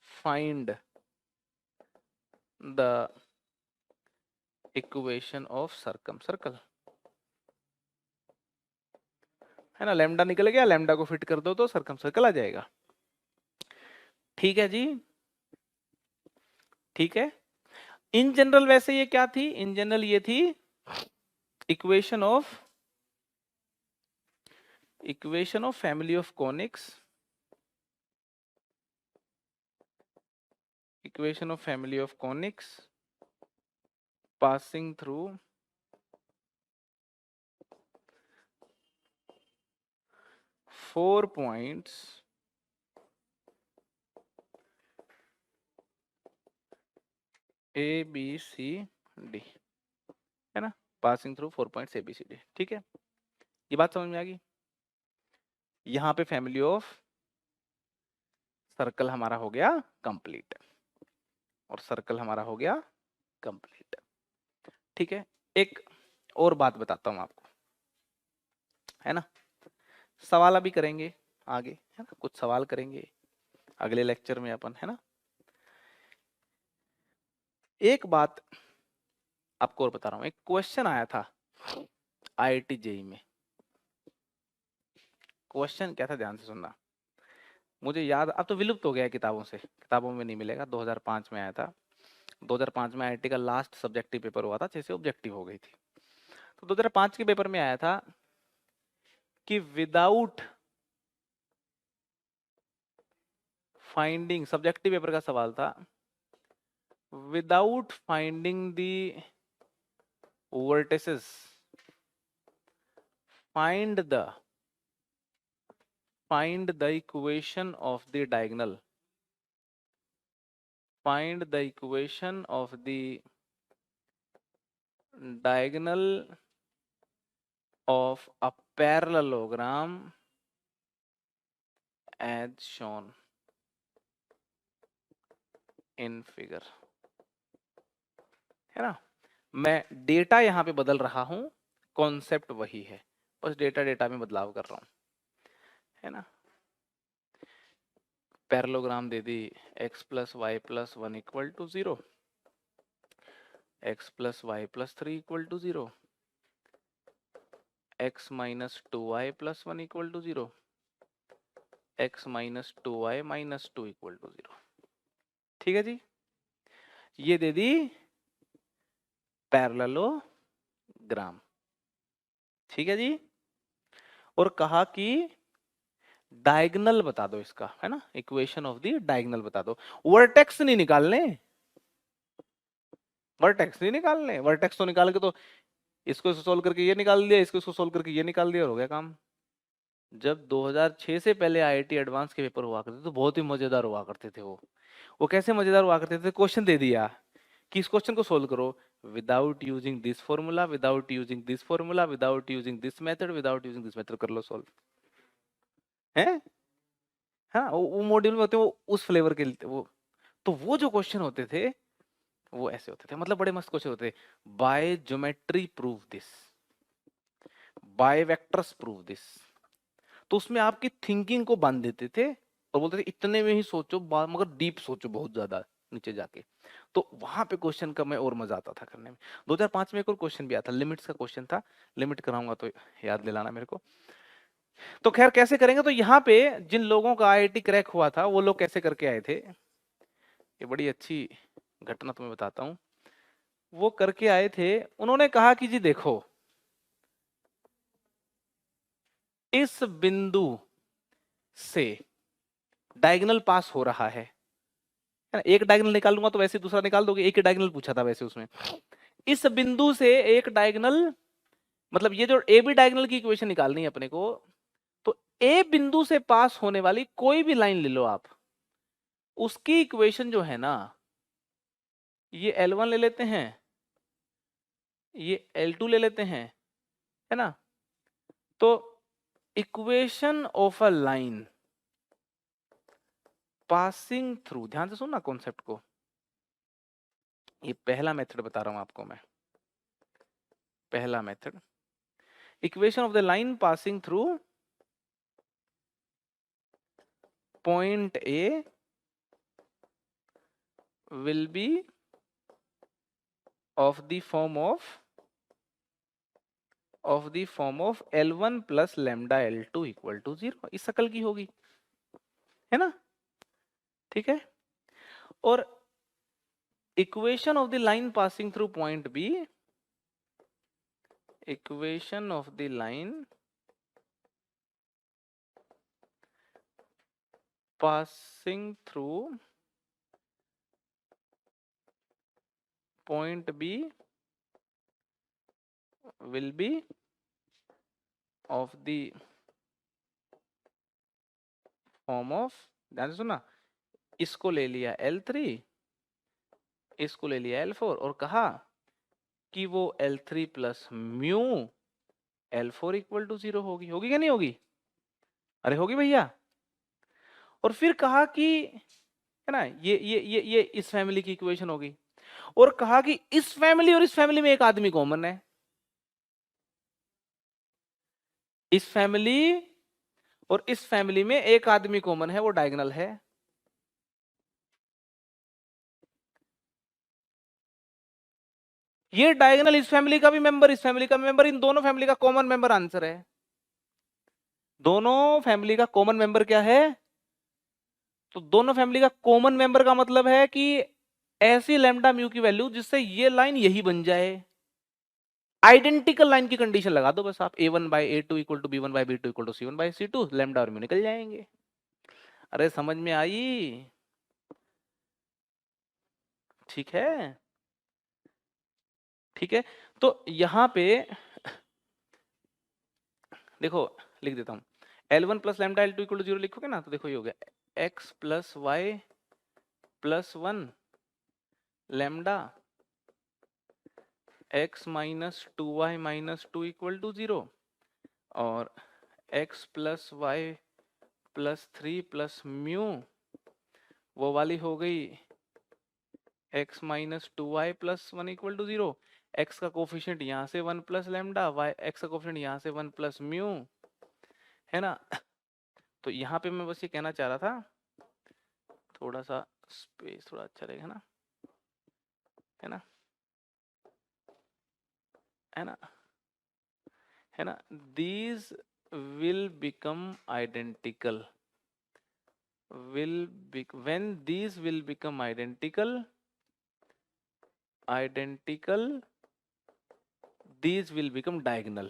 find the equation of circumcircle, है ना। लैम्डा निकल गया, लैम्डा को फिट कर दो तो सर्कमसर्कल आ जाएगा। ठीक है जी, ठीक है। इन जनरल वैसे ये क्या थी, इन जनरल ये थी equation of family of conics, equation of family of conics passing through 4 points A B C D, है ना, passing through 4 points A B C D। ठीक है, ये बात समझ में आ गई। यहाँ पे फैमिली ऑफ सर्कल हमारा हो गया कंप्लीट, और सर्कल हमारा हो गया कंप्लीट। ठीक है, एक और बात बताता हूँ आपको, है ना, सवाल अभी करेंगे आगे, है ना, कुछ सवाल करेंगे अगले लेक्चर में अपन, है ना। एक बात आपको और बता रहा हूँ, एक क्वेश्चन आया था IIT JEE में। क्वेश्चन क्या था, ध्यान से सुनना। मुझे याद, अब तो विलुप्त हो गया किताबों से, किताबों में नहीं मिलेगा। 2005 में आया था। 2005 में IIT का लास्ट सब्जेक्टिव पेपर हुआ था, 6 से ऑब्जेक्टिव हो गई थी। तो 2005 के पेपर में आया था कि विदाउट फाइंडिंग, सब्जेक्टिव पेपर का सवाल था, without finding the vertices find the equation of the diagonal, find the equation of the diagonal of a parallelogram as shown in figure, है ना। मैं डेटा यहाँ पे बदल रहा हूँ, कॉन्सेप्ट वही है, बस डेटा में बदलाव कर रहा हूँ, है ना। पैरेललोग्राम दे दी x + y + 1 = 0, x + y + 3 = 0, x - 2y + 1 = 0, x - 2y - 2 = 0। ठीक है जी, ये दे दी पैरेललोग्राम। ठीक है जी, और कहा कि डायगोनल बता दो इसका, है ना, इक्वेशन ऑफ द डायगोनल बता दो। वर्टेक्स नहीं निकालने, वर्टेक्स नहीं निकालने, वर्टेक्स तो निकाल के तो इसको सोल्व करके ये निकाल दिया, इसको सोल्व करके ये निकाल दिया और हो गया काम। जब 2006 से पहले IIT एडवांस के पेपर हुआ करते तो बहुत ही मजेदार हुआ करते थे वो कैसे मजेदार हुआ करते थे, क्वेश्चन दे दिया कि इस क्वेश्चन को सोल्व करो without using this formula, without using this formula, without using this method, without using this method, कर लो सोल्व, है। हाँ, वो मॉड्यूल में होते, वो उस फ्लेवर के वो, तो वो जो क्वेश्चन होते थे वो ऐसे होते थे, मतलब बड़े मस्त क्वेश्चन होते थे। By geometry prove this, by vectors prove this. तो उसमें आपकी थिंकिंग को बांध देते थे और बोलते थे इतने में ही सोचो, मगर डीप सोचो बहुत ज्यादा नीचे जाके। तो वहां पे क्वेश्चन का मैं और मजा आता था करने में। 2005 में एक और क्वेश्चन भी आया था, लिमिट्स का क्वेश्चन था, लिमिट कराऊंगा तो याद दिलाना मेरे को। तो खैर कैसे करेंगे, तो यहाँ पे जिन लोगों का IIT क्रैक हुआ था वो लोग कैसे करके आए थे, ये बड़ी अच्छी घटना तुम्हें बताता हूँ। वो करके आए थे, उन्होंने कहा कि जी देखो, इस बिंदु से डायगोनल पास हो रहा है ना, एक डायगोनल निकालूंगा तो वैसे दूसरा निकाल दोगे, एक ही डायगोनल पूछा था वैसे उसमें। इस बिंदु से एक डायगोनल, मतलब ये जो ए बी डायगोनल की इक्वेशन निकालनी है अपने को, तो ए बिंदु से पास होने वाली कोई भी लाइन ले लो आप, उसकी इक्वेशन जो है ना, ये L1 ले लेते हैं, ये L2 ले लेते हैं, है ना। तो equation of a line passing through, ध्यान से सुनना कॉन्सेप्ट को, ये पहला मेथड बता रहा हूं आपको मैं, पहला method, equation of the line passing through point A will be of the form of L1 plus lambda L2 equal to 0, इस शकल की होगी, है ना? ठीक है। और equation of the line passing through point B, equation of the line passing through point B will be of the form of, ध्यान से सुना, इसको ले लिया L3, इसको ले लिया L4 और कहा कि वो L3 plus mu L4 equal to 0 होगी। होगी क्या नहीं होगी? अरे होगी भैया। और फिर कहा कि, है ना, ये इस फैमिली की इक्वेशन होगी, और कहा कि इस फैमिली और इस फैमिली में एक आदमी कॉमन है, इस फैमिली और इस फैमिली में एक आदमी कॉमन है, वो डायगोनल है। ये डायगोनल इस फैमिली का भी मेंबर, इस फैमिली का मेंबर, इन दोनों फैमिली का कॉमन मेंबर आंसर है। दोनों फैमिली का कॉमन मेंबर क्या है? तो दोनों फैमिली का कॉमन मेंबर का मतलब है कि ऐसी लैम्डा म्यू की वैल्यू जिससे ये लाइन यही बन जाए। आइडेंटिकल लाइन की कंडीशन लगा दो बस आप, a1/a2 equal to b1/b2 equal to c1/c2, lambda और म्यू निकल जाएंगे। अरे समझ में आई? ठीक है, ठीक है। तो यहां पे देखो, लिख देता हूं, L1 plus lambda L2 equal to 0 लिखोगे ना, तो देखो ये हो गया x plus y plus 1 lambda x minus 2y minus 2 equal to 0, और x plus y plus 3 plus mu वो वाली हो गई x minus 2y plus 1 equal to 0। x का कोफिशिएंट यहाँ से 1 प्लस लैम्डा, y x का कोफिशिएंट यहाँ से 1 प्लस म्यू, है ना। तो यहाँ पे मैं बस ये कहना चाह रहा था, थोड़ा सा स्पेस थोड़ा अच्छा रहेगा ना, है ना, है ना, है ना। these will become identical, when these will become identical, these will become diagonal,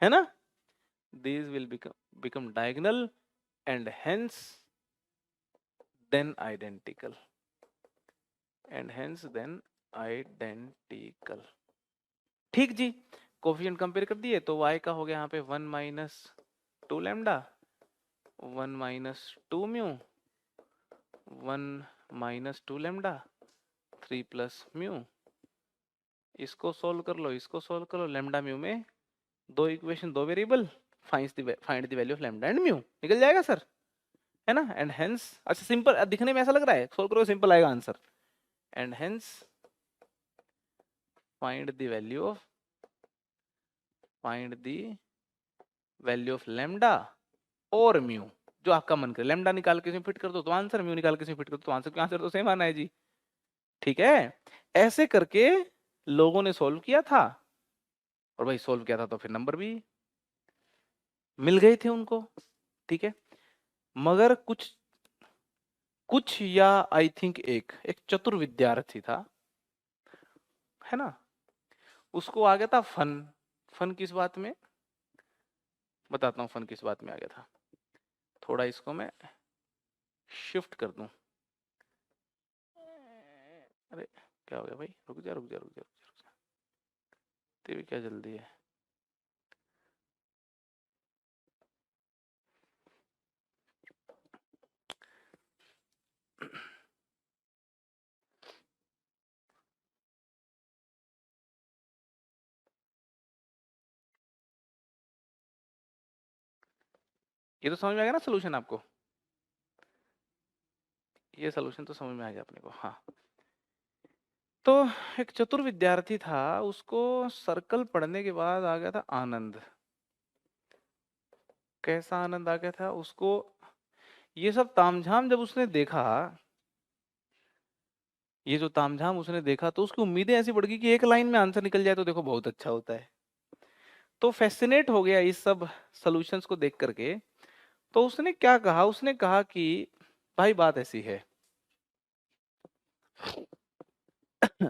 है ना, these will become diagonal and hence then identical, ठीक जी। कोफिशिएंट कंपेयर कर दिए, तो y का हो गया यहाँ पे 1 minus 2 lambda, 1 minus 2 mu, 1 minus 2 lambda, 3 plus mu. इसको सोल्व कर लो, इसको सोल्व कर लो, लैम्डा म्यू में दो इक्वेशन, दो variable, find the value of lambda and mu, निकल जाएगा सर, है ना। एंड हेंस, अच्छा सिंपल दिखने में ऐसा लग रहा है, सोल्व करो सिंपल आएगा answer. And hence find the value of lambda और म्यू, जो आपका मन करे। लैम्डा निकाल के इसमें फिट कर दो तो आंसर, म्यू निकाल के इसमें फिट कर दो तो आंसर, आंसर तो सेम आना है जी। ठीक है, ऐसे करके लोगों ने सॉल्व किया था, और भाई सॉल्व किया था तो फिर नंबर भी मिल गए थे उनको। ठीक है, मगर कुछ या आई थिंक एक चतुर विद्यार्थी था, है ना, उसको आ गया था फन किस बात में, बताता हूँ फन किस बात में आ गया था। थोड़ा इसको मैं शिफ्ट कर दूं, अरे क्या हो गया भाई, रुक जा रुक जा रुक जा रुक जा, रुक जा। तेरी क्या जल्दी है? ये तो समझ में आ गया ना सोल्यूशन आपको, ये सोल्यूशन तो समझ में आ गया अपने को। हाँ, तो एक चतुर विद्यार्थी था, उसको सर्कल पढ़ने के बाद आ गया था आनंद। कैसा आनंद आ गया था उसको? ये सब तामझाम जब उसने देखा, ये जो तामझाम उसने देखा, तो उसकी उम्मीदें ऐसी बढ़ गई कि एक लाइन में आंसर निकल जाए तो देखो बहुत अच्छा होता है। तो फैसिनेट हो गया इस सब सॉल्यूशंस को देख करके। तो उसने क्या कहा, उसने कहा कि भाई बात ऐसी है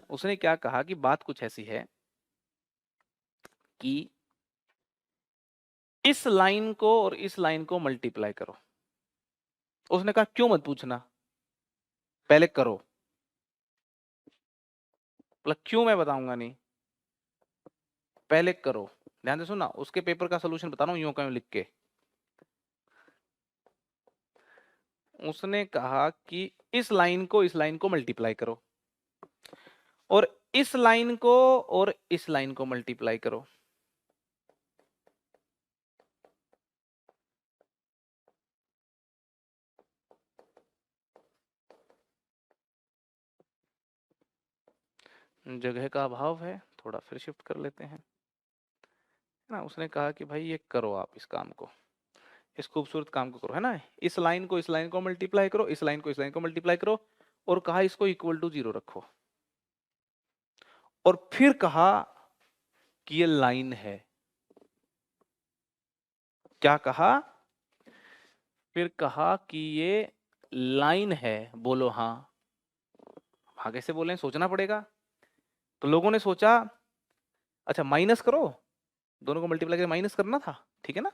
उसने क्या कहा कि बात कुछ ऐसी है कि इस लाइन को और इस लाइन को मल्टीप्लाई करो। उसने कहा क्यों मत पूछना, पहले करो। मतलब क्यों मैं बताऊंगा नहीं, पहले करो। ध्यान से सुनना, उसके पेपर का सॉल्यूशन बता रहा हूं यूं क्यों लिख के। उसने कहा कि इस लाइन को इस लाइन को मल्टीप्लाई करो, और इस लाइन को और इस लाइन को मल्टीप्लाई करो। जगह का अभाव है, थोड़ा फिर शिफ्ट कर लेते हैं, है ना। उसने कहा कि भाई ये करो, आप इस काम को, इस खूबसूरत काम को करो, है ना। इस लाइन को इस लाइन को मल्टीप्लाई करो, इस लाइन को इस लाइन को मल्टीप्लाई करो, और कहा इसको इक्वल टू 0 रखो। और फिर कहा कि ये लाइन है। क्या कहा? फिर कहा कि ये लाइन है। बोलो हाँ। हाँ कैसे बोले, सोचना पड़ेगा। तो लोगों ने सोचा, अच्छा माइनस करो, दोनों को मल्टीप्लाई करके माइनस करना था, ठीक है ना।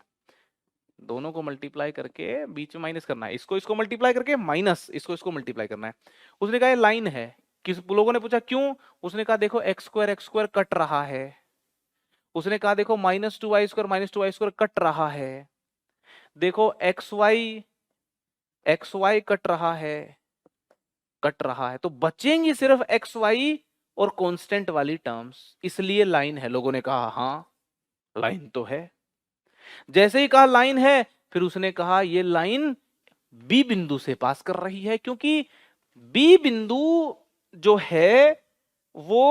दोनों को मल्टीप्लाई करके बीच में माइनस करना है, इसको इसको मल्टीप्लाई करके माइनस इसको इसको मल्टीप्लाई करना है। उसने कहा ये लाइन है। किस लोगों ने पूछा क्यों? उसने कहा देखो एक्स स्क्वायर कट रहा है। उसने कहा देखो minus two y square cut रहा है। देखो एक्स वाई कट रहा है, कट रहा है, तो बचेंगी सिर्फ एक्स वाई और कांस्टेंट वाली टर्म्स, इसलिए लाइन है। लोगों ने कहा हाँ लाइन तो है। जैसे ही कहा लाइन है, फिर उसने कहा ये लाइन बी बिंदु से पास कर रही है, क्योंकि बी बिंदु जो है वो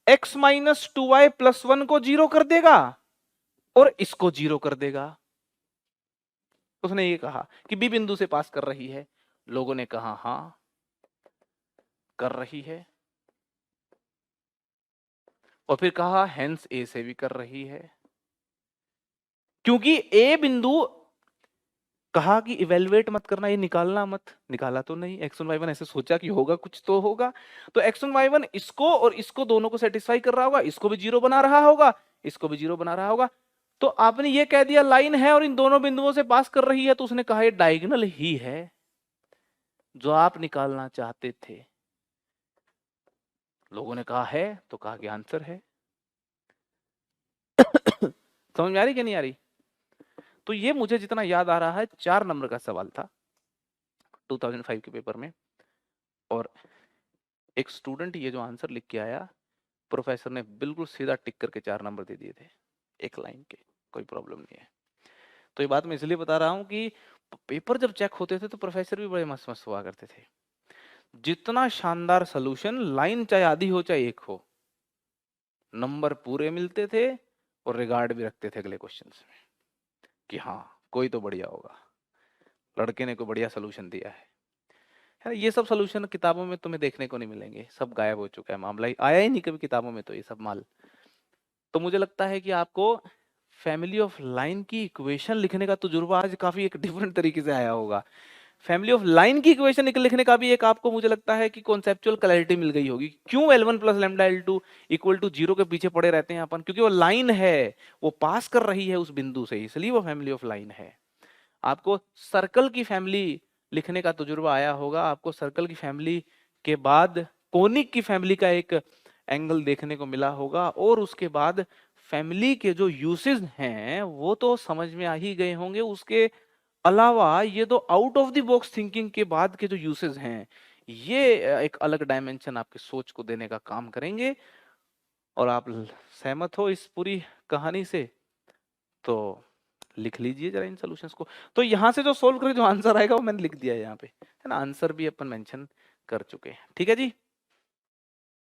x minus two y plus 1 को 0 कर देगा और इसको 0 कर देगा। उसने ये कहा कि बी बिंदु से पास कर रही है। लोगों ने कहा हाँ कर रही है, और फिर कहा हेंस ए से भी कर रही है, क्योंकि ए बिंदु कहा कि इवेलुएट मत करना, ये निकालना मत। निकाला तो नहीं, x1 y1 ऐसे सोचा कि होगा कुछ तो होगा। तो x1 y1 इसको और इसको दोनों को सेटिस्फाई कर रहा होगा, इसको भी 0 बना रहा होगा, इसको भी 0 बना रहा होगा। तो आपने ये कह दिया लाइन है और इन दोनों बिंदुओं से पास कर रही है, तो उसने कहा ये डायगोनल ही है जो आप निकालना चाहते थे। लोगों ने कहा है, तो कहा कि आंसर है। समझ में आ रही कि नहीं आ रही? तो ये मुझे जितना याद आ रहा है 4 नंबर का सवाल था 2005 के पेपर में, और एक स्टूडेंट ये जो आंसर लिख के आया, प्रोफेसर ने बिल्कुल सीधा टिक करके 4 नंबर दे दिए थे, एक लाइन के, कोई प्रॉब्लम नहीं है। तो ये बात मैं इसलिए बता रहा हूँ कि पेपर जब चेक होते थे तो प्रोफेसर भी बड़े मस्त मस्त हुआ करते थे। जितना शानदार सोल्यूशन, लाइन चाहे आधी हो चाहे एक हो, नंबर पूरे मिलते थे और रिगार्ड भी रखते थे अगले क्वेश्चन में कि हाँ कोई तो बढ़िया होगा, लड़के ने कोई बढ़िया सोल्यूशन दिया है। ये सब सोल्यूशन किताबों में तुम्हें देखने को नहीं मिलेंगे, सब गायब हो चुका है, मामला ही आया ही नहीं कभी किताबों में, तो ये सब माल। तो मुझे लगता है कि आपको फैमिली ऑफ लाइन की इक्वेशन लिखने का तजुर्बा आज काफी एक डिफरेंट तरीके से आया होगा। फैमिली ऑफ लाइन की इक्वेशन लिखने का भी एक आपको मुझे लगता है कि कॉन्सेप्चुअल क्लैरिटी मिल गई होगी। क्यों L1 plus lambda L2 equal to 0 के पीछे पड़े रहते हैं अपन? क्योंकि वो लाइन है, वो पास कर रही है उस बिंदु से, इसलिए वो फैमिली ऑफ लाइन है। आपको सर्कल की फैमिली लिखने का तजुर्बा आया होगा, आपको सर्कल की फैमिली के बाद कोनिक की फैमिली का एक एंगल देखने को मिला होगा, और उसके बाद फैमिली के जो यूसेज हैं वो तो समझ में आ ही गए होंगे। उसके अलावा ये तो out of the box thinking के बाद के जो यूसेज हैं, ये एक अलग डायमेंशन आपकी सोच को देने का काम करेंगे। और आप सहमत हो इस पूरी कहानी से तो लिख लीजिए जरा इन सॉल्यूशंस को। तो यहाँ से जो सोल्व करके जो आंसर आएगा वो मैंने लिख दिया है यहाँ पे, है ना। आंसर भी अपन मेंशन कर चुके हैं, ठीक है जी।